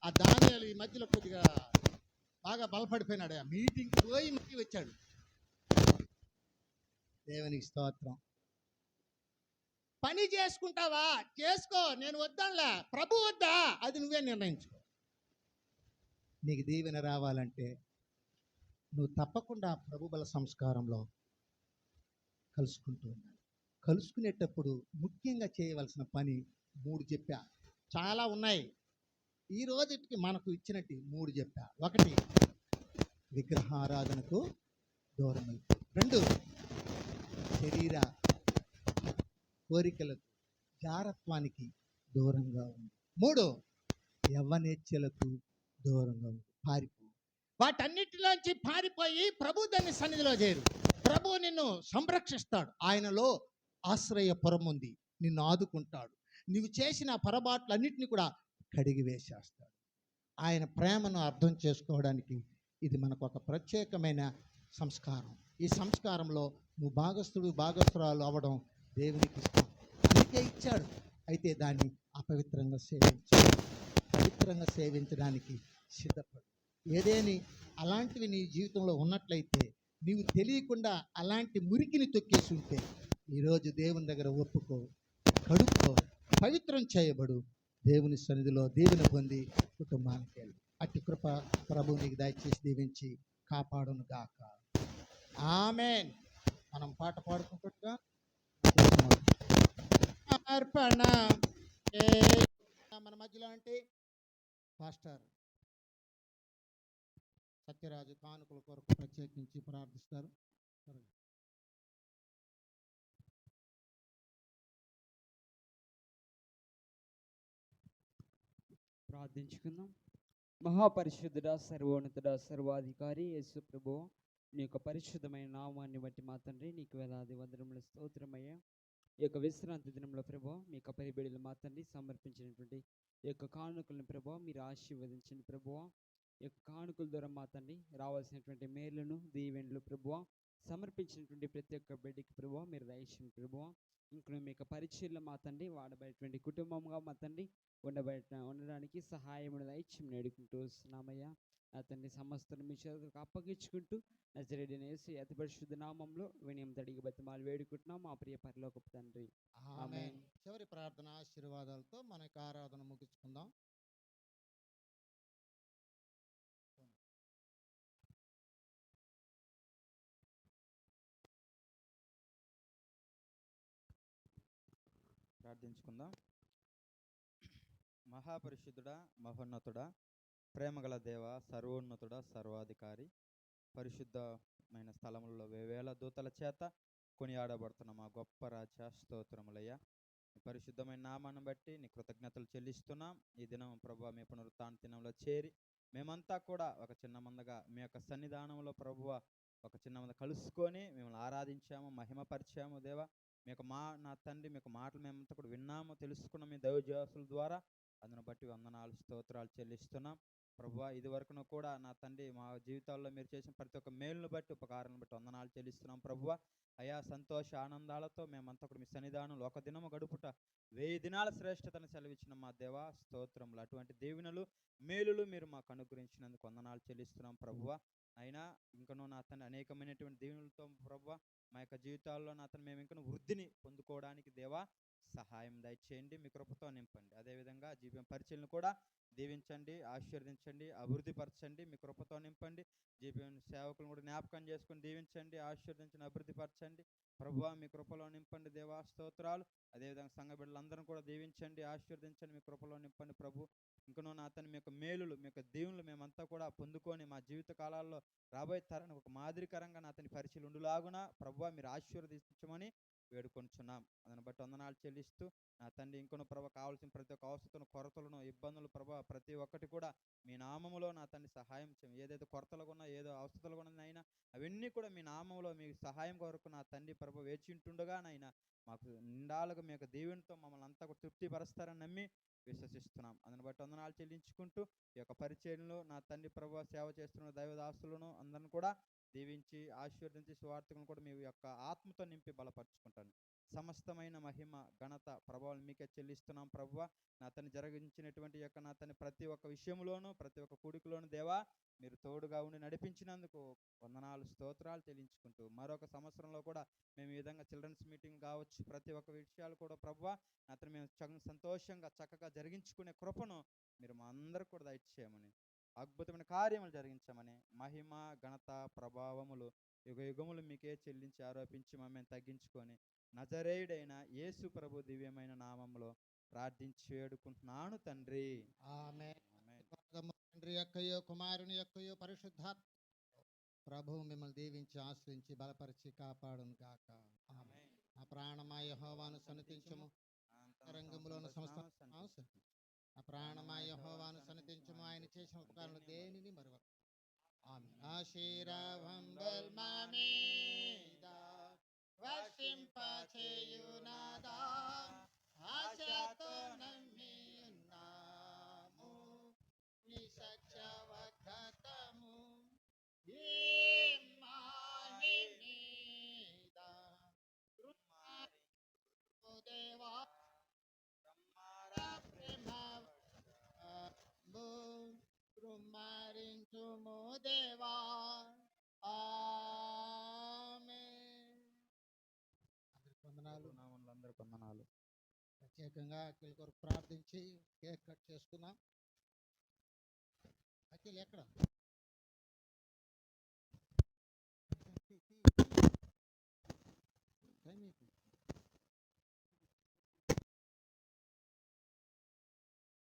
ఆ దానియేలు ఈ మధ్యలో కొద్దిగా బాగా బలపడిపోయినాడు. ఆ మీటింగ్కి పోయి మళ్ళీ వచ్చాడు. దేవునికి స్తోత్రం. పని చేసుకుంటావా? చేసుకో, నేను వద్దాంలే. ప్రభు వద్దా? అది నువ్వే నిర్ణయించుకో. నీకు దీవెన రావాలంటే నువ్వు తప్పకుండా ప్రభు బల సంస్కారంలో కలుసుకుంటూ ఉండాలి. కలుసుకునేటప్పుడు ముఖ్యంగా చేయవలసిన పని 3 చెప్పా. చాలా ఉన్నాయి. ఈ రోజుకి మనకు ఇచ్చినట్టు 3 చెప్పా. 1, విగ్రహారాధనకు దూరమై. 2, శరీర కోరికలకు, జారత్వానికి దూరంగా ఉంది. 3, యవ్వనేచ్ఛలకు దూరంగా ఉంది. పారిపో. వాటన్నిటిలోంచి పారిపోయి ప్రభు దాని సన్నిధిలో చేరు. ప్రభు నిన్ను సంరక్షిస్తాడు. ఆయనలో ఆశ్రయపురం ఉంది, నిన్ను ఆదుకుంటాడు. నువ్వు చేసిన పొరపాట్లన్నింటినీ కూడా కడిగి వేసేస్తాడు. ఆయన ప్రేమను అర్థం చేసుకోవడానికి ఇది మనకు ఒక ప్రత్యేకమైన సంస్కారం. ఈ సంస్కారంలో నువ్వు భాగస్తురాలు అవ్వడం దేవునికి ఇష్టం. అందుకే ఇచ్చాడు. అయితే దాన్ని అపవిత్రంగా పవిత్రంగా సేవించడానికి సిద్ధపడు. ఏదేని అలాంటివి నీ జీవితంలో ఉన్నట్లయితే, నీవు తెలియకుండా అలాంటి మురికిని తొక్కేసి ఉంటే, ఈరోజు దేవుని దగ్గర ఒప్పుకో, కడుక్కో, పవిత్రం చేయబడు. దేవుని సన్నిధిలో దీవెన పొంది కుటుంబానికి వెళ్ళి అట్టి కృప ప్రభు నీకు దయచేసి దీవించి కాపాడును గాక. ఆమేన్. మనం పాట పాడుకుంటుగా అర్పణ. మన మధ్యలో అంటే పాస్టర్ సత్యరాజు కానుకల కొరకు ప్రత్యేకించి ప్రార్థిస్తారు. ప్రార్థించుకుందాం. మహాపరిశుద్ధుడా, సర్వోన్నతుడా, సర్వాధికారి యేసు ప్రభువా, నీ యొక్క పరిశుద్ధమైన నామాన్ని బట్టి మా తండ్రి నీకు వేలాది వందనములు స్తోత్రమయ్యా. ఈ యొక్క విశ్రాంతి దినంలో ప్రభువా, మీ యొక్క పరిబిడలు మా తండ్రి సమర్పించినటువంటి ఈ యొక్క కానుకలను ప్రభువా మీరు ఆశీర్వదించండి ప్రభువా. ఈ యొక్క కానుకల ద్వారా మా తండ్రి రావాల్సినటువంటి మేలును, దీవెనలు ప్రభువా సమర్పించినటువంటి ప్రతి ఒక్క బిడ్డకి ప్రభువా మీరు దయచేయండి ప్రభువా. ఇంకా మీ యొక్క పరిచయలో మా తండ్రి వాడబడేటువంటి కుటుంబంగా మా తండ్రి ఉండడానికి సహాయమును దయచేయమని వేడుకుంటూ వస్తున్నామయ్యా. నా తండ్రి సమస్తను మీ చేతులకు అప్పగించుకుంటూ నజరేయుడైన యేసు అతి పరిశుద్ధ నామంలో వినయంతో అడిగి బతిమాలు వేడుకుంటున్నాం మా ప్రియ పరలోకపు తండ్రి. ఆమేన్. చివరి ప్రార్థన ఆశీర్వాదాలతో మన యొక్క ఆరాధన ముగించుకుందాం. ప్రార్థించుకుందాం. మహాపరిశుద్ధుడా, మహోన్నతుడా, ప్రేమగల దేవ, సర్వోన్నతుడా, సర్వాధికారి, పరిశుద్ధమైన స్థలములలో వేవేల దూతల చేత కొనియాడబడుతున్న మా గొప్ప రాజా స్తోత్రములయ్యా. మీ పరిశుద్ధమైన నామాన్ని బట్టి నీ కృతజ్ఞతలు చెల్లిస్తున్నాం. ఈ దినం ప్రభువా మీ పునరుత్థాన దినంలో చేరి మేమంతా కూడా ఒక చిన్న మందగా మీ యొక్క సన్నిధానంలో ప్రభువా ఒక చిన్న మంది కలుసుకొని మిమ్మల్ని ఆరాధించాము, మహిమపరిచాము దేవా. నా తండ్రి మీకు మాటలు మేమంతా కూడా విన్నాము, తెలుసుకున్నాం మీ దైవజాసుల ద్వారా. అందును బట్టి వందనాలు, స్తోత్రాలు చెల్లిస్తున్నాం ప్రభువా. ఇది వరకును కూడా నా తండ్రి మా జీవితాల్లో మీరు చేసిన ప్రతి ఒక్క మేలును బట్టి, ఉపకారాలను బట్టి వందనాలు చెల్లిస్తున్నాం ప్రభువా. అయా సంతోష ఆనందాలతో మేమంతా కూడా మీ సన్నిధానంలో ఒక దినము గడుపుట 1000 దినాల శ్రేష్టతను సెలవిచ్చిన మా దేవా స్తోత్రములు. అటువంటి దీవెనలు మేలులు మీరు మాకు అనుగ్రహించినందుకు వందనాలు చెల్లిస్తున్నాం ప్రభువా. అయినా ఇంకనూ నా తండ్రి అనేకమైనటువంటి దీవెనలతో ప్రభువా మా యొక్క జీవితాల్లో నా తండ్రి మేము ఇంకనూ వృద్ధిని పొందుకోవడానికి దేవా సహాయం దయచేయండి, మీ కృపతో నింపండి. అదేవిధంగా జీవితం పరిచయలను కూడా దీవించండి, ఆశీర్వదించండి, అభివృద్ధిపరచండి, మీ కృపతో నింపండి. జీవితం సేవకులను కూడా జ్ఞాపకం చేసుకుని దీవించండి, ఆశీర్వదించండి, అభివృద్ధిపరచండి ప్రభువా. మీ కృపలో నింపండి దేవా స్తోత్రాలు. అదేవిధంగా సంఘ బిడ్డలందరూ కూడా దీవించండి, ఆశీర్వదించండి, మీ కృపలో నింపండి ప్రభు. ఇంకనూ నా తండ్రి మీ యొక్క మేలులు, మీ యొక్క దీవులు మేమంతా కూడా పొందుకొని మా జీవిత కాలాల్లో రాబోయే తరానికి ఒక మాదిరికరంగా నా తండ్రి పరిచయలు ఉండులాగున ప్రభువా మీరు ఆశీర్వదించమని వేడుకొంచున్నాం. దాన్ని బట్టి వందనాలు చెల్లిస్తూ నా తండ్రి ఇంకొన ప్రభు కావాల్సిన ప్రతి ఒక్క అవసరతను, కొరతలను, ఇబ్బందులు ప్రభు ప్రతి ఒక్కటి కూడా మీ నామములో నా తండ్రి సహాయం చేయండి. ఏదైతే కొరతలు ఉన్నా, ఏదో అవసరతలు ఉన్నాయినా అవన్నీ కూడా మీ నామంలో మీ సహాయం కొరకు నా తండ్రి ప్రభు వేచింటుండగా నైనా మాకు నిండాలుగా మీ యొక్క దీవెనతో మమ్మల్ని అంతా కూడా తృప్తిపరుస్తారని నమ్మి విశ్వసిస్తున్నాం. అందుని బట్టి వందనాలు చెల్లించుకుంటూ ఈ యొక్క పరిచర్యలో నా తండ్రి ప్రభు సేవ చేస్తున్న దైవదాసులను అందరిని కూడా దీవించి ఆశీర్వదించి సువార్తలను కూడా మీ యొక్క ఆత్మతో నింపి బలపరుచుకుంటాను. సమస్తమైన మహిమ, ఘనత, ప్రభావం మీకే చెల్లిస్తున్నాం ప్రభువ. నా తను జరిగించినటువంటి యొక్క నా తన ప్రతి ఒక్క విషయంలోనూ, ప్రతి ఒక్క కూడికలోను దేవా మీరు తోడుగా ఉండి నడిపించినందుకు వందనాలు, స్తోత్రాలు చెల్లించుకుంటూ మరొక సంవత్సరంలో కూడా మేము ఈ విధంగా చిల్డ్రన్స్ మీటింగ్ కావచ్చు, ప్రతి ఒక్క విషయాలు కూడా ప్రభువ అతను మేము సంతోషంగా చక్కగా జరిగించుకునే కృపను మీరు మా అందరూ కూడా దయచేయమని, అద్భుతమైన కార్యములు జరిగించమని, మహిమ, ఘనత, ప్రభావములు యుగ యుగములు మీకే చెల్లించి ఆరోపించి మమ్మల్ని తగ్గించుకొని నజరేయుడైన యేసు ప్రభు దివ్యమైన నామంలో ప్రార్థించి వేడుకుంటున్నాను తండ్రి. ఆమేన్. తండ్రి యొక్కయో, కుమారుని యొక్కయో, పరిశుద్ధాత్మ ప్రభువు మిమ్మల్ని దీవించి ఆశ్రయించి బలపరిచి కాపాడును గాక. ఆమేన్. ఆ ప్రాణమా యెహోవాను సన్నిధించుము, రంగములోని సంస్థ ఆ ప్రాణమా యెహోవాను సన్నిధించుము, ఆయన చేసిన ఉపకారాలు దేనిని మరువకు. ఆమేన్. ఆశీర్వాదం మామీద వర్షింపచేయునాదా, ఆశతో నమ్మి ఉన్నాము నీ సత్య వాగ్దానము. ఈ మాని మీద కృపారించు దేవా, ప్రేమ కృమారించుము దేవా. ఆమేన్. అందరికీ వందనాలు. అందరికి వందనాలు. ప్రత్యేకంగా అఖిల్ కొరకు ప్రార్థించి కేక్ కట్ చేసుకున్నాం. అఖిల్ ఎక్కడ? టైం అయిపోయింది.